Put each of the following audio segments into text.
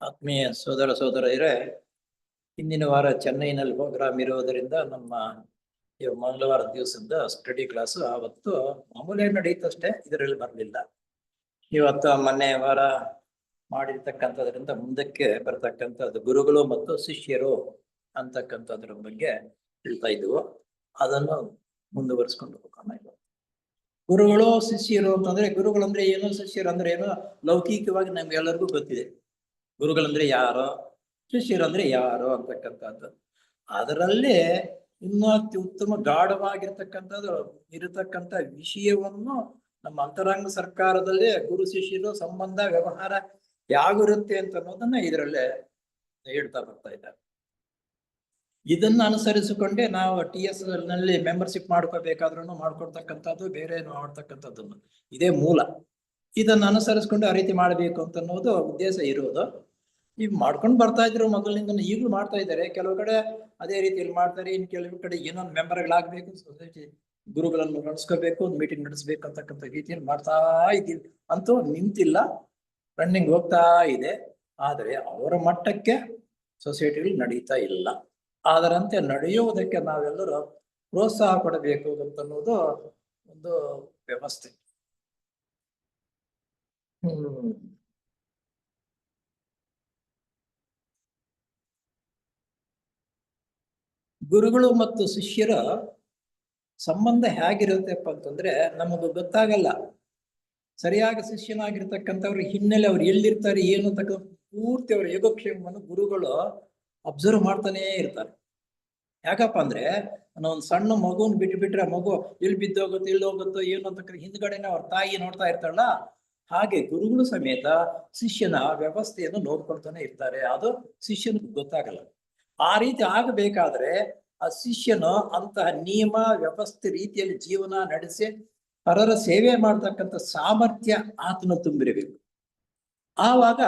ಆತ್ಮೀಯ ಸೋದರ ಸೋದರಿಯರೇ, ಹಿಂದಿನ ವಾರ ಚೆನ್ನೈನಲ್ಲಿ ಪ್ರೋಗ್ರಾಮ್ ಇರೋದರಿಂದ ನಮ್ಮ ಮಂಗಳವಾರ ದಿವಸದ ಸ್ಟಡಿ ಕ್ಲಾಸ್ ಆವತ್ತು ಮಾಮೂಲಿ ನಡೆಯುತ್ತಷ್ಟೇ, ಇದರಲ್ಲಿ ಬರಲಿಲ್ಲ. ಇವತ್ತು ಮೊನ್ನೆ ವಾರ ಮಾಡಿರ್ತಕ್ಕಂಥದ್ರಿಂದ ಮುಂದಕ್ಕೆ ಬರ್ತಕ್ಕಂಥದ್ದು ಗುರುಗಳು ಮತ್ತು ಶಿಷ್ಯರು ಅಂತಕ್ಕಂಥದ್ರ ಬಗ್ಗೆ ಹೇಳ್ತಾ ಇದ್ವು. ಅದನ್ನು ಮುಂದುವರಿಸ್ಕೊಂಡು ಹೋಗೋಣ. ಗುರುಗಳು ಶಿಷ್ಯರು ಅಂತಂದ್ರೆ, ಗುರುಗಳಂದ್ರೆ ಏನು, ಶಿಷ್ಯರು ಅಂದ್ರೆ ಏನು ಲೌಕಿಕವಾಗಿ ನಮ್ಗೆಲ್ಲರಿಗೂ ಗೊತ್ತಿದೆ. ಗುರುಗಳಂದ್ರೆ ಯಾರೋ, ಶಿಷ್ಯರಂದ್ರೆ ಯಾರೋ ಅಂತಕ್ಕಂಥದ್ದು. ಅದರಲ್ಲಿ ಇನ್ನೂ ಅತಿ ಉತ್ತಮ ಗಾಢವಾಗಿರ್ತಕ್ಕಂಥದ್ದು ಇರತಕ್ಕಂಥ ವಿಷಯವನ್ನು ನಮ್ಮ ಅಂತರಂಗ ಸರ್ಕಾರದಲ್ಲಿ ಗುರು ಶಿಷ್ಯರು ಸಂಬಂಧ ವ್ಯವಹಾರ ಯಾವಿರುತ್ತೆ ಅಂತ ಅನ್ನೋದನ್ನ ಇದರಲ್ಲೇ ಹೇಳ್ತಾ ಬರ್ತಾ ಇದ್ದಾರೆ. ಇದನ್ನ ಅನುಸರಿಸಿಕೊಂಡೇ ನಾವು TS ನಲ್ಲಿ ಮೆಂಬರ್ಶಿಪ್ ಮಾಡ್ಕೋಬೇಕಾದ್ರೂ ಮಾಡ್ಕೊಡ್ತಕ್ಕಂಥದ್ದು, ಬೇರೆ ಮಾಡ್ತಕ್ಕಂಥದ್ದನ್ನು ಇದೇ ಮೂಲ. ಇದನ್ನ ಅನುಸರಿಸ್ಕೊಂಡು ಆ ರೀತಿ ಮಾಡಬೇಕು ಅಂತ ಅನ್ನೋದು ಉದ್ದೇಶ ಇರೋದು. ಈಗ ಮಾಡ್ಕೊಂಡು ಬರ್ತಾ ಇದ್ರು ಮೊದಲಿನಿಂದ, ಈಗಲೂ ಮಾಡ್ತಾ ಇದ್ದಾರೆ. ಕೆಲವು ಕಡೆ ಅದೇ ರೀತಿಯಲ್ಲಿ ಮಾಡ್ತಾರೆ, ಇನ್ನು ಕೆಲವು ಕಡೆ ಏನೊಂದು ಮೆಂಬರ್ಗಳಾಗಬೇಕು, ಸೊಸೈಟಿ ಗುರುಗಳನ್ನು ನಡೆಸ್ಕೋಬೇಕು, ಒಂದು ಮೀಟಿಂಗ್ ನಡೆಸ್ಬೇಕು ಅಂತಕ್ಕಂಥ ರೀತಿಯಲ್ಲಿ ಮಾಡ್ತಾ ಇದ್ದೀವಿ. ಅಂತೂ ನಿಂತಿಲ್ಲ, ರನ್ನಿಂಗ್ ಹೋಗ್ತಾ ಇದೆ. ಆದರೆ ಅವರ ಮಟ್ಟಕ್ಕೆ ಸೊಸೈಟಿಗಳು ನಡೀತಾ ಇಲ್ಲ. ಅದರಂತೆ ನಡೆಯುವುದಕ್ಕೆ ನಾವೆಲ್ಲರೂ ಪ್ರೋತ್ಸಾಹ ಕೊಡಬೇಕು ಅಂತ ಅನ್ನೋದು ಒಂದು ವ್ಯವಸ್ಥೆ. ಗುರುಗಳು ಮತ್ತು ಶಿಷ್ಯರ ಸಂಬಂಧ ಹೇಗಿರುತ್ತಪ್ಪ ಅಂತಂದ್ರೆ ನಮಗೂ ಗೊತ್ತಾಗಲ್ಲ. ಸರಿಯಾಗಿ ಶಿಷ್ಯನಾಗಿರ್ತಕ್ಕಂಥವ್ರ ಹಿನ್ನೆಲೆ ಅವ್ರು ಎಲ್ಲಿರ್ತಾರೆ ಏನು ಅಂತಕ್ಕಂಥ ಪೂರ್ತಿ ಅವರ ಯೋಗಕ್ಷೇಮವನ್ನು ಗುರುಗಳು ಅಬ್ಸರ್ವ್ ಮಾಡ್ತಾನೇ ಇರ್ತಾರೆ. ಯಾಕಪ್ಪ ಅಂದ್ರೆ ಒಂದು ಸಣ್ಣ ಮಗುನ್ ಬಿಟ್ರೆ ಮಗು ಎಲ್ಲಿ ಬಿದ್ದೋಗುತ್ತೋ ಎಲ್ಲಿ ಹೋಗುತ್ತೋ ಏನು ಅಂತ ಹಿಂದ್ಗಡೆನೆ ಅವ್ರ ತಾಯಿ ನೋಡ್ತಾ ಇರ್ತಾಳಲ್ಲ, ಹಾಗೆ ಗುರುಗಳು ಸಮೇತ ಶಿಷ್ಯನ ವ್ಯವಸ್ಥೆಯನ್ನು ನೋಡ್ಕೊಳ್ತಾನೆ ಇರ್ತಾರೆ. ಅದು ಶಿಷ್ಯನಿಗೆ ಗೊತ್ತಾಗಲ್ಲ. ಆ ರೀತಿ ಆಗಬೇಕಾದ್ರೆ ಆ ಶಿಷ್ಯನು ಅಂತಹ ನಿಯಮ ವ್ಯವಸ್ಥೆ ರೀತಿಯಲ್ಲಿ ಜೀವನ ನಡೆಸಿ ಪರರ ಸೇವೆ ಮಾಡ್ತಕ್ಕಂಥ ಸಾಮರ್ಥ್ಯ ಆತನ ತುಂಬಿರಬೇಕು. ಆವಾಗ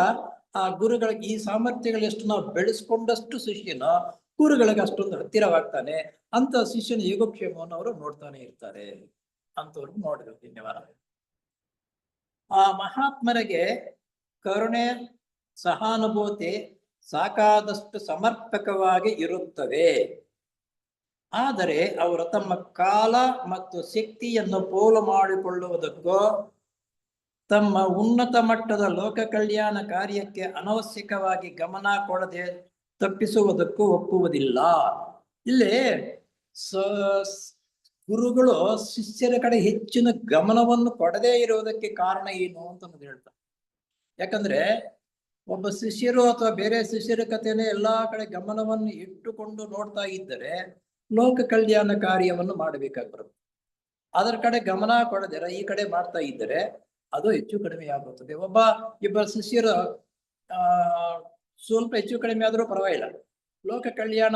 ಆ ಗುರುಗಳಿಗೆ ಈ ಸಾಮರ್ಥ್ಯಗಳೆಷ್ಟು ನಾವು ಬೆಳೆಸ್ಕೊಂಡಷ್ಟು ಶಿಷ್ಯನು ಗುರುಗಳಿಗೆ ಅಷ್ಟೊಂದು ಹತ್ತಿರವಾಗ್ತಾನೆ. ಅಂತ ಶಿಷ್ಯನ ಯೋಗಕ್ಷೇಮವನ್ನು ಅವರು ನೋಡ್ತಾನೆ ಇರ್ತಾರೆ ಅಂತವ್ರು ನೋಡಿದ್ರು. ಧನ್ಯವಾದ. ಆ ಮಹಾತ್ಮರಿಗೆ ಕರುಣೆ ಸಹಾನುಭೂತಿ ಸಾಕಾದಷ್ಟು ಸಮರ್ಪಕವಾಗಿ ಇರುತ್ತವೆ. ಆದರೆ ಅವರು ತಮ್ಮ ಕಾಲ ಮತ್ತು ಶಕ್ತಿಯನ್ನು ಪೋಲು ಮಾಡಿಕೊಳ್ಳುವುದಕ್ಕೂ ತಮ್ಮ ಉನ್ನತ ಮಟ್ಟದ ಲೋಕ ಕಲ್ಯಾಣ ಕಾರ್ಯಕ್ಕೆ ಅನವಶ್ಯಕವಾಗಿ ಗಮನ ಕೊಡದೆ ತಪ್ಪಿಸುವುದಕ್ಕೂ ಒಪ್ಪುವುದಿಲ್ಲ. ಇಲ್ಲಿ ಗುರುಗಳು ಶಿಷ್ಯರ ಕಡೆ ಹೆಚ್ಚಿನ ಗಮನವನ್ನು ಕೊಡದೇ ಇರುವುದಕ್ಕೆ ಕಾರಣ ಏನು ಅಂತ ಹೇಳ್ತಾರೆ. ಯಾಕಂದ್ರೆ ಒಬ್ಬ ಶಿಷ್ಯರು ಅಥವಾ ಬೇರೆ ಶಿಷ್ಯರ ಕಥೆನೇ ಎಲ್ಲಾ ಕಡೆ ಗಮನವನ್ನು ಇಟ್ಟುಕೊಂಡು ನೋಡ್ತಾ ಇದ್ದರೆ ಲೋಕ ಕಲ್ಯಾಣ ಕಾರ್ಯವನ್ನು ಮಾಡಬೇಕಾಗಿ ಬರುತ್ತೆ. ಅದರ ಕಡೆ ಗಮನ ಕೊಡದಿರ ಈ ಕಡೆ ಮಾಡ್ತಾ ಇದ್ದರೆ ಅದು ಹೆಚ್ಚು ಕಡಿಮೆ ಆಗುತ್ತದೆ. ಇಬ್ಬರು ಶಿಷ್ಯರು ಸ್ವಲ್ಪ ಹೆಚ್ಚು ಕಡಿಮೆ ಆದ್ರೂ ಪರವಾಗಿಲ್ಲ, ಲೋಕ ಕಲ್ಯಾಣ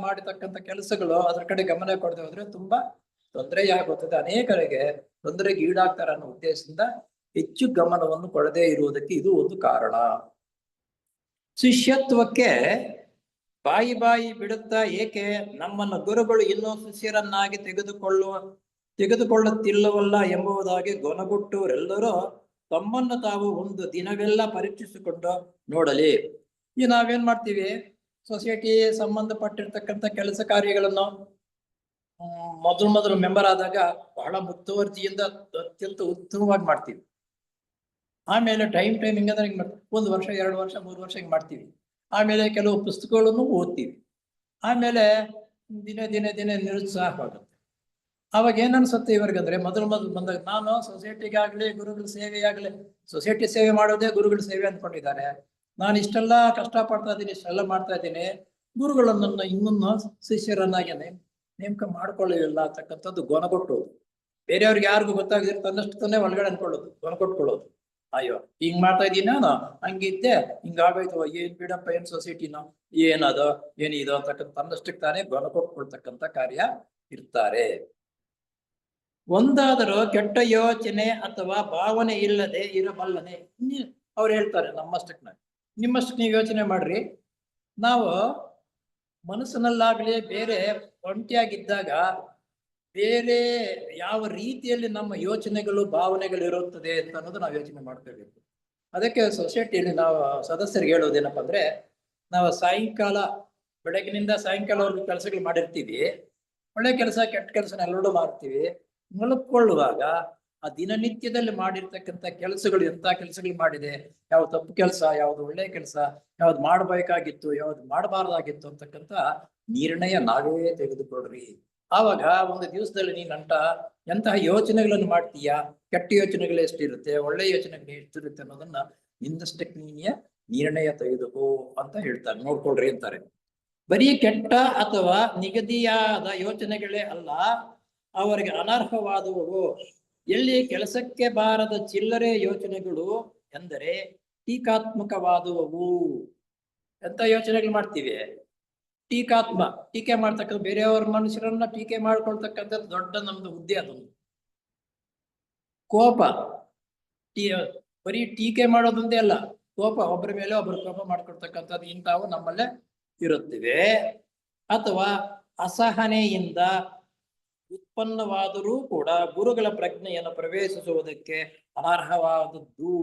ಮಾಡತಕ್ಕಂಥ ಕೆಲಸಗಳು ಅದರ ಕಡೆ ಗಮನ ಕೊಡದೆ ಹೋದ್ರೆ ತುಂಬಾ ತೊಂದರೆಯಾಗುತ್ತದೆ. ಅನೇಕರಿಗೆ ತೊಂದರೆಗೆ ಈಡಾಗ್ತಾರೆ ಅನ್ನೋ ಉದ್ದೇಶದಿಂದ ಹೆಚ್ಚು ಗಮನವನ್ನು ಕೊಡದೇ ಇರುವುದಕ್ಕೆ ಇದು ಒಂದು ಕಾರಣ. ಶಿಷ್ಯತ್ವಕ್ಕೆ ಬಾಯಿ ಬಿಡುತ್ತಾ ಏಕೆ ನಮ್ಮನ್ನು ಗುರುಗಳು ಇನ್ನೂ ಶಿಷ್ಯರನ್ನಾಗಿ ತೆಗೆದುಕೊಳ್ಳುತ್ತಿಲ್ಲವಲ್ಲ ಎಂಬುದಾಗಿ ಗೊನಗುಟ್ಟುವರೆಲ್ಲರೂ ತಮ್ಮನ್ನು ತಾವು ಒಂದು ದಿನವೆಲ್ಲ ಪರೀಕ್ಷಿಸಿಕೊಂಡು ನೋಡಲಿ. ಈ ನಾವೇನ್ ಮಾಡ್ತೀವಿ, ಸೊಸೈಟಿ ಸಂಬಂಧಪಟ್ಟಿರ್ತಕ್ಕಂಥ ಕೆಲಸ ಕಾರ್ಯಗಳನ್ನು ಮೊದಲು ಮೆಂಬರ್ ಆದಾಗ ಬಹಳ ಮುತುವರ್ಜಿಯಿಂದ ಅತ್ಯಂತ ಉತ್ತಮವಾಗಿ ಮಾಡ್ತೀವಿ. ಆಮೇಲೆ ಟೈಮ್ ಹಿಂಗಂದ್ರೆ ಹಿಂಗೆ 1 ವರ್ಷ 2 ವರ್ಷ 3 ವರ್ಷ ಹಿಂಗೆ ಮಾಡ್ತೀವಿ. ಆಮೇಲೆ ಕೆಲವು ಪುಸ್ತಕಗಳನ್ನು ಓದ್ತೀವಿ. ಆಮೇಲೆ ದಿನೇ ನಿರುತ್ಸಾಹವಾಗುತ್ತೆ. ಅವಾಗ ಏನ್ ಅನ್ಸುತ್ತೆ ಇವ್ರಿಗಂದ್ರೆ ಮೊದಲು ಬಂದಾಗ ನಾನು ಸೊಸೈಟಿಗಾಗ್ಲಿ ಗುರುಗಳ ಸೇವೆಯಾಗ್ಲಿ, ಸೊಸೈಟಿ ಸೇವೆ ಮಾಡೋದೇ ಗುರುಗಳ ಸೇವೆ ಅಂದ್ಕೊಂಡಿದ್ದಾರೆ. ನಾನು ಇಷ್ಟೆಲ್ಲ ಕಷ್ಟಪಡ್ತಾ ಇದ್ದೀನಿ, ಇಷ್ಟೆಲ್ಲ ಮಾಡ್ತಾ ಇದ್ದೀನಿ, ಗುರುಗಳನ್ನ ಇನ್ನೊಂದು ಶಿಷ್ಯರನ್ನಾಗಿ ನೇಮಕ ಮಾಡ್ಕೊಳ್ಳಿಲ್ಲ ಅಂತಕ್ಕಂಥದ್ದು ಗೊನಗೊಟ್ಟೋದು. ಬೇರೆಯವ್ರಿಗೆ ಯಾರಿಗೂ ಗೊತ್ತಾಗದಿರ ತನ್ನಷ್ಟು ತಾನೇ ಒಳಗಡೆ ಅನ್ಕೊಳ್ಳೋದು, ಗೊನಗೊಟ್ಕೊಳ್ಳೋದು. ಅಯ್ಯೋ ಹಿಂಗ್ ಮಾಡ್ತಾ ಇದೀನಿ ನಾನು, ಹಂಗಿದ್ದೆ ಹಿಂಗಾಗೋಯ್ತು, ಏನ್ ಬಿಡಪ್ಪ ಏನ್ ಸೊಸೈಟಿನೋ ಏನದು ಏನಿದು ಅಂತಕ್ಕಂಥ ತನ್ನಷ್ಟಕ್ಕೆ ತಾನೇ ಗೊನ ಕೊಟ್ಕೊಳ್ತಕ್ಕಂಥ ಕಾರ್ಯ ಇರ್ತಾರೆ. ಒಂದಾದರೂ ಕೆಟ್ಟ ಯೋಚನೆ ಅಥವಾ ಭಾವನೆ ಇಲ್ಲದೆ ಇರಬಲ್ಲನೆ. ಅವ್ರು ಹೇಳ್ತಾರೆ ನಮ್ಮಷ್ಟಕ್ಕೆ ನಿಮ್ಮಷ್ಟಕ್ಕೆ ನೀವು ಯೋಚನೆ ಮಾಡ್ರಿ. ನಾವು ಮನಸ್ಸಿನಲ್ಲಾಗ್ಲಿ ಬೇರೆ ಒಂಟಿಯಾಗಿದ್ದಾಗ ಬೇರೆ ಯಾವ ರೀತಿಯಲ್ಲಿ ನಮ್ಮ ಯೋಚನೆಗಳು ಭಾವನೆಗಳು ಇರುತ್ತದೆ ಅಂತ ಅನ್ನೋದು ನಾವು ಯೋಚನೆ ಮಾಡ್ಕೋಬೇಕು. ಅದಕ್ಕೆ ಸೊಸೈಟಿಯಲ್ಲಿ ನಾವು ಸದಸ್ಯರಿಗೆ ಹೇಳೋದೇನಪ್ಪ ಅಂದ್ರೆ, ನಾವು ಸಾಯಂಕಾಲ ಬೆಳಗಿನಿಂದ ಸಾಯಂಕಾಲವರೆಗೂ ಕೆಲಸಗಳು ಮಾಡಿರ್ತೀವಿ, ಒಳ್ಳೆ ಕೆಲಸ ಕೆಟ್ಟ ಕೆಲಸನ ಎಲ್ಲರೂ ಮಾಡ್ತೀವಿ. ಮಲಕ್ಕೊಳ್ಳುವಾಗ ಆ ದಿನನಿತ್ಯದಲ್ಲಿ ಮಾಡಿರ್ತಕ್ಕಂಥ ಕೆಲಸಗಳು ಎಂತ ಕೆಲಸಗಳು ಮಾಡಿದೆ, ಯಾವ ತಪ್ಪು ಕೆಲಸ, ಯಾವ್ದು ಒಳ್ಳೆ ಕೆಲಸ, ಯಾವ್ದು ಮಾಡ್ಬೇಕಾಗಿತ್ತು, ಯಾವ್ದು ಮಾಡಬಾರ್ದಾಗಿತ್ತು ಅಂತಕ್ಕಂಥ ನಿರ್ಣಯ ನಾವೇ ತೆಗೆದುಕೊಳ್ರಿ. ಆವಾಗ ಒಂದು ದಿವಸದಲ್ಲಿ ನೀನಂಟ ಎಂತಹ ಯೋಚನೆಗಳನ್ನು ಮಾಡ್ತೀಯಾ, ಕೆಟ್ಟ ಯೋಚನೆಗಳು ಎಷ್ಟಿರುತ್ತೆ, ಒಳ್ಳೆ ಯೋಚನೆಗಳು ಎಷ್ಟಿರುತ್ತೆ ಅನ್ನೋದನ್ನ ನಿಂದಷ್ಟಕ್ಕೆ ನೀನೇ ನಿರ್ಣಯ ತೆಗೆದುಕೋ ಅಂತ ಹೇಳ್ತಾರೆ. ನೋಡ್ಕೊಳ್ರಿ ಅಂತಾರೆ. ಬರೀ ಕೆಟ್ಟ ಅಥವಾ ನಿಗದಿಯಾದ ಯೋಚನೆಗಳೇ ಅಲ್ಲ, ಅವರಿಗೆ ಅನರ್ಹವಾದವು ಎಲ್ಲಿ ಕೆಲಸಕ್ಕೆ ಬಾರದ ಚಿಲ್ಲರೆ ಯೋಚನೆಗಳು ಎಂದರೆ ಟೀಕಾತ್ಮಕವಾದವು. ಎಂತ ಯೋಚನೆಗಳು ಮಾಡ್ತೀವಿ? ಟೀಕಾತ್ಮ, ಟೀಕೆ ಮಾಡ್ತಕ್ಕಂಥ ಬೇರೆಯವ್ರ ಮನುಷ್ಯರನ್ನ ಟೀಕೆ ಮಾಡ್ಕೊಳ್ತಕ್ಕಂಥದ್ದು ದೊಡ್ಡ ನಮ್ದು ಹುದ್ದೆ. ಅದೊಂದು ಕೋಪ, ಬರೀ ಟೀಕೆ ಮಾಡೋದೊಂದೇ ಅಲ್ಲ, ಕೋಪ, ಒಬ್ಬರ ಮೇಲೆ ಒಬ್ಬರು ಕೋಪ ಮಾಡ್ಕೊಳ್ತಕ್ಕಂಥದ್ದು ಇಂಥವು ನಮ್ಮಲ್ಲೇ ಇರುತ್ತಿವೆ. ಅಥವಾ ಅಸಹನೆಯಿಂದ ಉತ್ಪನ್ನವಾದರೂ ಕೂಡ ಗುರುಗಳ ಪ್ರಜ್ಞೆಯನ್ನು ಪ್ರವೇಶಿಸುವುದಕ್ಕೆ ಅನರ್ಹವಾದದ್ದು.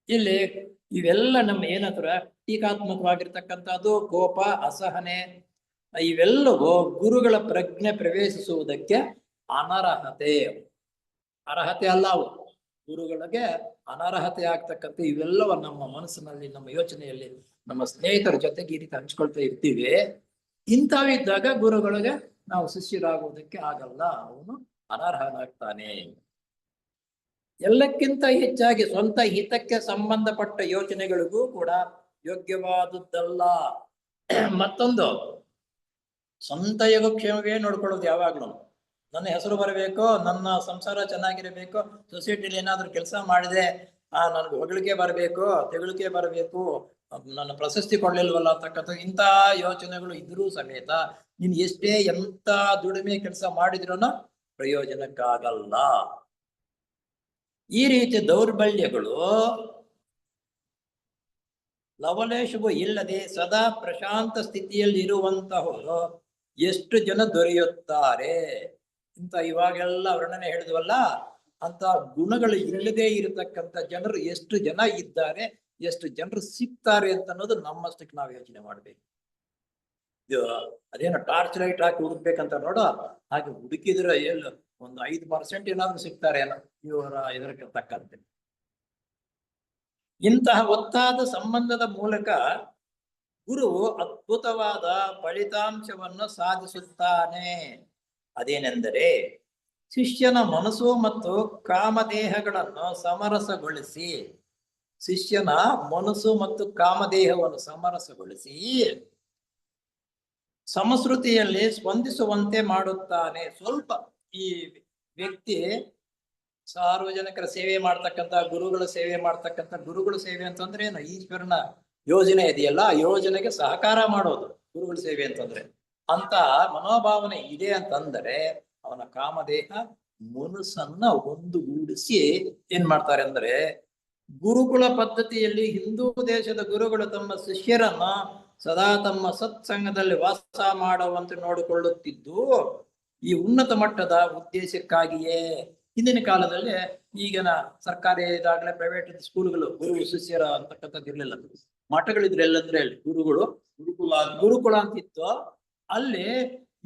ಇಲ್ಲಿ ಇವೆಲ್ಲ ನಮ್ಮ ಏನಂದ್ರ ಟೀಕಾತ್ಮಕವಾಗಿರ್ತಕ್ಕಂಥದ್ದು ಕೋಪ, ಅಸಹನೆ, ಇವೆಲ್ಲವೂ ಗುರುಗಳ ಪ್ರಜ್ಞೆ ಪ್ರವೇಶಿಸುವುದಕ್ಕೆ ಅನರ್ಹತೆ. ಅರ್ಹತೆ ಅಲ್ಲ ಅವು, ಗುರುಗಳಿಗೆ ಅನರ್ಹತೆ ಆಗ್ತಕ್ಕಂಥ ಇವೆಲ್ಲವ ನಮ್ಮ ಮನಸ್ಸಿನಲ್ಲಿ, ನಮ್ಮ ಯೋಚನೆಯಲ್ಲಿ, ನಮ್ಮ ಸ್ನೇಹಿತರ ಜೊತೆಗೆ ಈ ರೀತಿ ಹಂಚ್ಕೊಳ್ತಾ ಇರ್ತೀವಿ. ಇಂಥವಿದ್ದಾಗ ಗುರುಗಳಿಗೆ ನಾವು ಶಿಷ್ಯರಾಗುವುದಕ್ಕೆ ಆಗಲ್ಲ, ಅವನು ಅನರ್ಹನಾಗ್ತಾನೆ. ಎಲ್ಲಕ್ಕಿಂತ ಹೆಚ್ಚಾಗಿ ಸ್ವಂತ ಹಿತಕ್ಕೆ ಸಂಬಂಧಪಟ್ಟ ಯೋಚನೆಗಳಿಗೂ ಕೂಡ ಯೋಗ್ಯವಾದದ್ದಲ್ಲ. ಮತ್ತೊಂದು, ಸ್ವಂತ ಯೋಗಕ್ಷೇಮವೇ ನೋಡ್ಕೊಳ್ಳೋದು ಯಾವಾಗ್ಲೂ. ನನ್ನ ಹೆಸರು ಬರಬೇಕು, ನನ್ನ ಸಂಸಾರ ಚೆನ್ನಾಗಿರಬೇಕು, ಸೊಸೈಟಿಲಿ ಏನಾದ್ರು ಕೆಲಸ ಮಾಡಿದೆ ನನ್ಗೆ ಹೊಗಳಿಕೆ ಬರಬೇಕು, ತೆಗಳಿಕೆ ಬರಬೇಕು, ನನ್ನ ಪ್ರಶಸ್ತಿ ಕೊಡ್ಲಿಲ್ವಲ್ಲ ಅಂತಕ್ಕಂಥ ಇಂಥ ಯೋಚನೆಗಳು ಇದ್ರೂ ಸಮೇತ ನೀನ್ ಎಷ್ಟೇ ಎಂತ ದುಡಿಮೆ ಕೆಲಸ ಮಾಡಿದ್ರೂ ಪ್ರಯೋಜನಕ್ಕಾಗಲ್ಲ. ಈ ರೀತಿ ದೌರ್ಬಲ್ಯಗಳು ಲವಲೇಶವು ಇಲ್ಲದೆ ಸದಾ ಪ್ರಶಾಂತ ಸ್ಥಿತಿಯಲ್ಲಿ ಇರುವಂತಹವರು ಎಷ್ಟು ಜನ ದೊರೆಯುತ್ತಾರೆ. ಇಂಥ ಇವಾಗೆಲ್ಲ ವರ್ಣನೆ ಹೇಳಿದ್ವಲ್ಲ, ಅಂತ ಗುಣಗಳು ಇಲ್ಲದೆ ಇರತಕ್ಕಂಥ ಜನರು ಎಷ್ಟು ಜನ ಇದ್ದಾರೆ, ಎಷ್ಟು ಜನರು ಸಿಗ್ತಾರೆ ಅಂತ ಅನ್ನೋದು ನಮ್ಮಷ್ಟಕ್ಕೆ ನಾವು ಯೋಚನೆ ಮಾಡ್ಬೇಕು. ಅದೇನೋ ಟಾರ್ಚ್ ಲೈಟ್ ಹಾಕಿ ಹುಡುಕ್ಬೇಕಂತ ನೋಡೋ ಹಾಗೆ ಹುಡುಕಿದ್ರೆ ಎಲ್ಲ ಒಂದು 5% ಏನಾದ್ರು ಸಿಗ್ತಾರೆ ಏನೋ ಇವರ ಇದಕ್ಕೆ ತಕ್ಕಂತೆ. ಇಂತಹ ಒತ್ತಾದ ಸಂಬಂಧದ ಮೂಲಕ ಗುರು ಅದ್ಭುತವಾದ ಫಲಿತಾಂಶವನ್ನು ಸಾಧಿಸುತ್ತಾನೆ. ಅದೇನೆಂದರೆ ಶಿಷ್ಯನ ಮನಸ್ಸು ಮತ್ತು ಕಾಮದೇಹಗಳನ್ನು ಸಮರಸಗೊಳಿಸಿ, ಶಿಷ್ಯನ ಮನಸ್ಸು ಮತ್ತು ಕಾಮದೇಹವನ್ನು ಸಮರಸಗೊಳಿಸಿ ಸಮಶ್ರುತಿಯಲ್ಲಿ ಸ್ಪಂದಿಸುವಂತೆ ಮಾಡುತ್ತಾನೆ. ಸ್ವಲ್ಪ ಈ ವ್ಯಕ್ತಿ ಸಾರ್ವಜನಿಕರ ಸೇವೆ ಮಾಡ್ತಕ್ಕಂಥ, ಗುರುಗಳ ಸೇವೆ ಮಾಡ್ತಕ್ಕಂಥ, ಗುರುಗಳ ಸೇವೆ ಅಂತಂದ್ರೆ ಏನು, ಈಶ್ವರನ ಯೋಜನೆ ಇದೆಯಲ್ಲ, ಆ ಯೋಜನೆಗೆ ಸಹಕಾರ ಮಾಡೋದು ಗುರುಗಳ ಸೇವೆ ಅಂತಂದ್ರೆ. ಅಂತ ಮನೋಭಾವನೆ ಇದೆ ಅಂತಂದರೆ ಅವನ ಕಾಮದೇಹ ಮನಸ್ಸನ್ನ ಒಂದುಗೂಡಿಸಿ ಏನ್ ಮಾಡ್ತಾರೆ ಅಂದ್ರೆ, ಗುರುಕುಲ ಪದ್ಧತಿಯಲ್ಲಿ ಹಿಂದೂ ದೇಶದ ಗುರುಗಳು ತಮ್ಮ ಶಿಷ್ಯರನ್ನ ಸದಾ ತಮ್ಮ ಸತ್ಸಂಗದಲ್ಲಿ ವಾಸ ಮಾಡುವಂತೆ ನೋಡಿಕೊಳ್ಳುತ್ತಿದ್ದು ಈ ಉನ್ನತ ಮಟ್ಟದ ಉದ್ದೇಶಕ್ಕಾಗಿಯೇ. ಹಿಂದಿನ ಕಾಲದಲ್ಲಿ ಈಗಿನ ಸರ್ಕಾರಿ ಇದಾಗಲೇ ಪ್ರೈವೇಟ್ ಸ್ಕೂಲ್ಗಳು ಗುರು ಶಿಷ್ಯರ ಅಂತಕ್ಕಂಥದ್ದು ಇರ್ಲಿಲ್ಲ, ಮಠಗಳಿದ್ರೆಲ್ಲ ಅಂದ್ರೆ ಗುರುಗಳು ಗುರುಕುಲ ಅಂತಿತ್ತು. ಅಲ್ಲಿ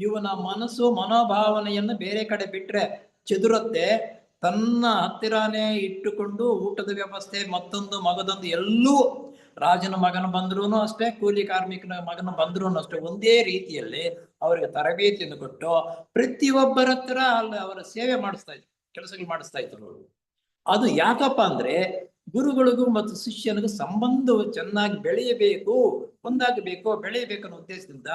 ಇವನ ಮನಸ್ಸು ಮನೋಭಾವನೆಯನ್ನು ಬೇರೆ ಕಡೆ ಬಿಟ್ರೆ ಚದುರತ್ತೆ, ತನ್ನ ಹತ್ತಿರಾನೇ ಇಟ್ಟುಕೊಂಡು ಊಟದ ವ್ಯವಸ್ಥೆ ಮತ್ತೊಂದು ಮಗದೊಂದು ಎಲ್ಲೂ, ರಾಜನ ಮಗನ ಬಂದ್ರೂ ಅಷ್ಟೇ, ಕೂಲಿ ಕಾರ್ಮಿಕನ ಮಗನ ಬಂದ್ರೂ ಅಷ್ಟೇ, ಒಂದೇ ರೀತಿಯಲ್ಲಿ ಅವರಿಗೆ ತರಬೇತಿಯನ್ನು ಕೊಟ್ಟು ಪ್ರತಿಯೊಬ್ಬರ ಹತ್ರ ಅಲ್ಲಿ ಅವರ ಸೇವೆ ಮಾಡಿಸ್ತಾ ಇದ್ರು, ಕೆಲಸಗಳು ಮಾಡಿಸ್ತಾ ಇದ್ರು. ಅದು ಯಾಕಪ್ಪ ಅಂದ್ರೆ ಗುರುಗಳಿಗೂ ಮತ್ತು ಶಿಷ್ಯನಿಗೂ ಸಂಬಂಧವು ಚೆನ್ನಾಗಿ ಬೆಳೆಯಬೇಕು, ಒಂದಾಗಬೇಕು, ಬೆಳೆಯಬೇಕು ಅನ್ನೋ ಉದ್ದೇಶದಿಂದ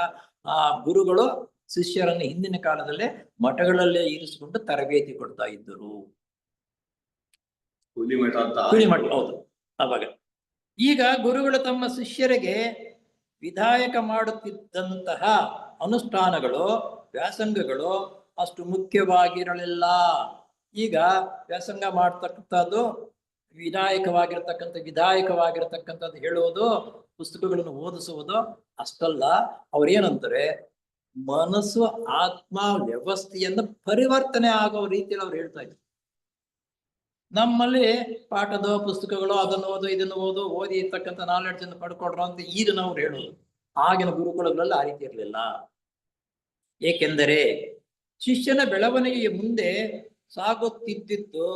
ಆ ಗುರುಗಳು ಶಿಷ್ಯರನ್ನು ಹಿಂದಿನ ಕಾಲದಲ್ಲೇ ಮಠಗಳಲ್ಲೇ ಇರಿಸಿಕೊಂಡು ತರಬೇತಿ ಕೊಡ್ತಾ ಇದ್ದರು. ಹುಲಿಮಠ ಅಂತ ಹುಲಿಮಠ, ಹೌದು. ಅವಾಗ ಈಗ ಗುರುಗಳು ತಮ್ಮ ಶಿಷ್ಯರಿಗೆ ವಿಧಾಯಕ ಮಾಡುತ್ತಿದ್ದಂತಹ ಅನುಷ್ಠಾನಗಳು, ವ್ಯಾಸಂಗಗಳು ಅಷ್ಟು ಮುಖ್ಯವಾಗಿರಲಿಲ್ಲ. ಈಗ ವ್ಯಾಸಂಗ ಮಾಡ್ತಕ್ಕಂಥದ್ದು ವಿಧಾಯಕವಾಗಿರ್ತಕ್ಕಂಥದ್ದು ಹೇಳುವುದು, ಪುಸ್ತಕಗಳನ್ನು ಓದಿಸುವುದು ಅಷ್ಟಲ್ಲ. ಅವ್ರೇನಂತಾರೆ, ಮನಸ್ಸು ಆತ್ಮ ವ್ಯವಸ್ಥೆಯನ್ನು ಪರಿವರ್ತನೆ ಆಗೋ ರೀತಿಯಲ್ಲಿ ಅವ್ರು ಹೇಳ್ತಾ ಇದ್ರು. ನಮ್ಮಲ್ಲಿ ಪಾಠದ ಪುಸ್ತಕಗಳು ಅದನ್ನು ಓದು ಇದನ್ನು ಓದಿ ಇರ್ತಕ್ಕಂಥ ನಾಲೆಡ್ಜ್ ಅನ್ನು ಪಡ್ಕೊಡ್ರು ಅಂತ ಈಗ ನಾವು ಹೇಳೋದು. ಆಗಿನ ಗುರುಕುಲಗಳಲ್ಲಿ ಆ ರೀತಿ ಇರಲಿಲ್ಲ. ಏಕೆಂದರೆ ಶಿಷ್ಯನ ಬೆಳವಣಿಗೆಯ ಮುಂದೆ ಸಾಗುತ್ತಿದ್ದಿದ್ದು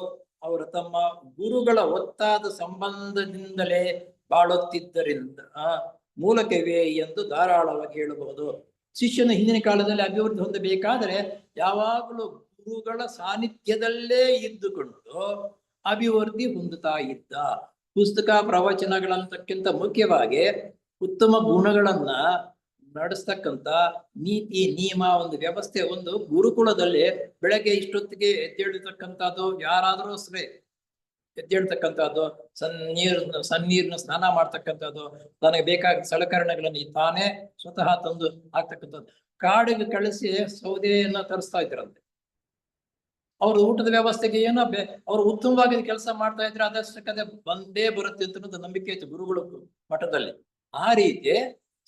ಅವರು ತಮ್ಮ ಗುರುಗಳ ಒತ್ತಾದ ಸಂಬಂಧದಿಂದಲೇ ಬಾಳುತ್ತಿದ್ದರಿಂದ ಮೂಲಕವೇ ಎಂದು ಧಾರಾಳವಾಗಿ ಹೇಳಬಹುದು. ಶಿಷ್ಯನ ಹಿಂದಿನ ಕಾಲದಲ್ಲಿ ಅಭಿವೃದ್ಧಿ ಹೊಂದಬೇಕಾದರೆ ಯಾವಾಗಲೂ ಗುರುಗಳ ಸಾನ್ನಿಧ್ಯದಲ್ಲೇ ಇದ್ದುಕೊಂಡು ಅಭಿವೃದ್ಧಿ ಹೊಂದುತ್ತಾ ಇದ್ದ. ಪುಸ್ತಕ ಪ್ರವಚನಗಳಂತಕ್ಕಿಂತ ಮುಖ್ಯವಾಗಿ ಉತ್ತಮ ಗುಣಗಳನ್ನ ನಡೆಸ್ತಕ್ಕಂಥ ನೀತಿ ನಿಯಮ, ಒಂದು ವ್ಯವಸ್ಥೆ, ಒಂದು ಗುರುಕುಲದಲ್ಲಿ ಬೆಳಗ್ಗೆ ಇಷ್ಟೊತ್ತಿಗೆ ಎದ್ದೇಳತಕ್ಕಂಥದ್ದು, ಯಾರಾದರೂ ಸರಿ ಎದ್ದೇಳ್ತಕ್ಕಂಥದ್ದು, ಸನ್ನೀರ್ನ ಸ್ನಾನ ಮಾಡ್ತಕ್ಕಂಥದ್ದು, ತನಗೆ ಬೇಕಾದ ಸಲಕರಣೆಗಳನ್ನು ತಾನೇ ಸ್ವತಃ ತಂದು ಹಾಕ್ತಕ್ಕಂಥದ್ದು. ಕಾಡಿಗೆ ಕಳಿಸಿ ಸೌದೆಯನ್ನ ತರಿಸ್ತಾ ಇದ್ರಂತೆ. ಅವ್ರ ಊಟದ ವ್ಯವಸ್ಥೆಗೆ ಏನೋ ಅವ್ರು ಉತ್ತಮವಾಗಿ ಕೆಲಸ ಮಾಡ್ತಾ ಇದ್ರೆ ಅದಷ್ಟಕ್ಕದೆ ಬಂದೇ ಬರುತ್ತೆ ಅಂತ ನಂಬಿಕೆ ಇತ್ತು ಗುರುಗಳ ಮಠದಲ್ಲಿ. ಆ ರೀತಿ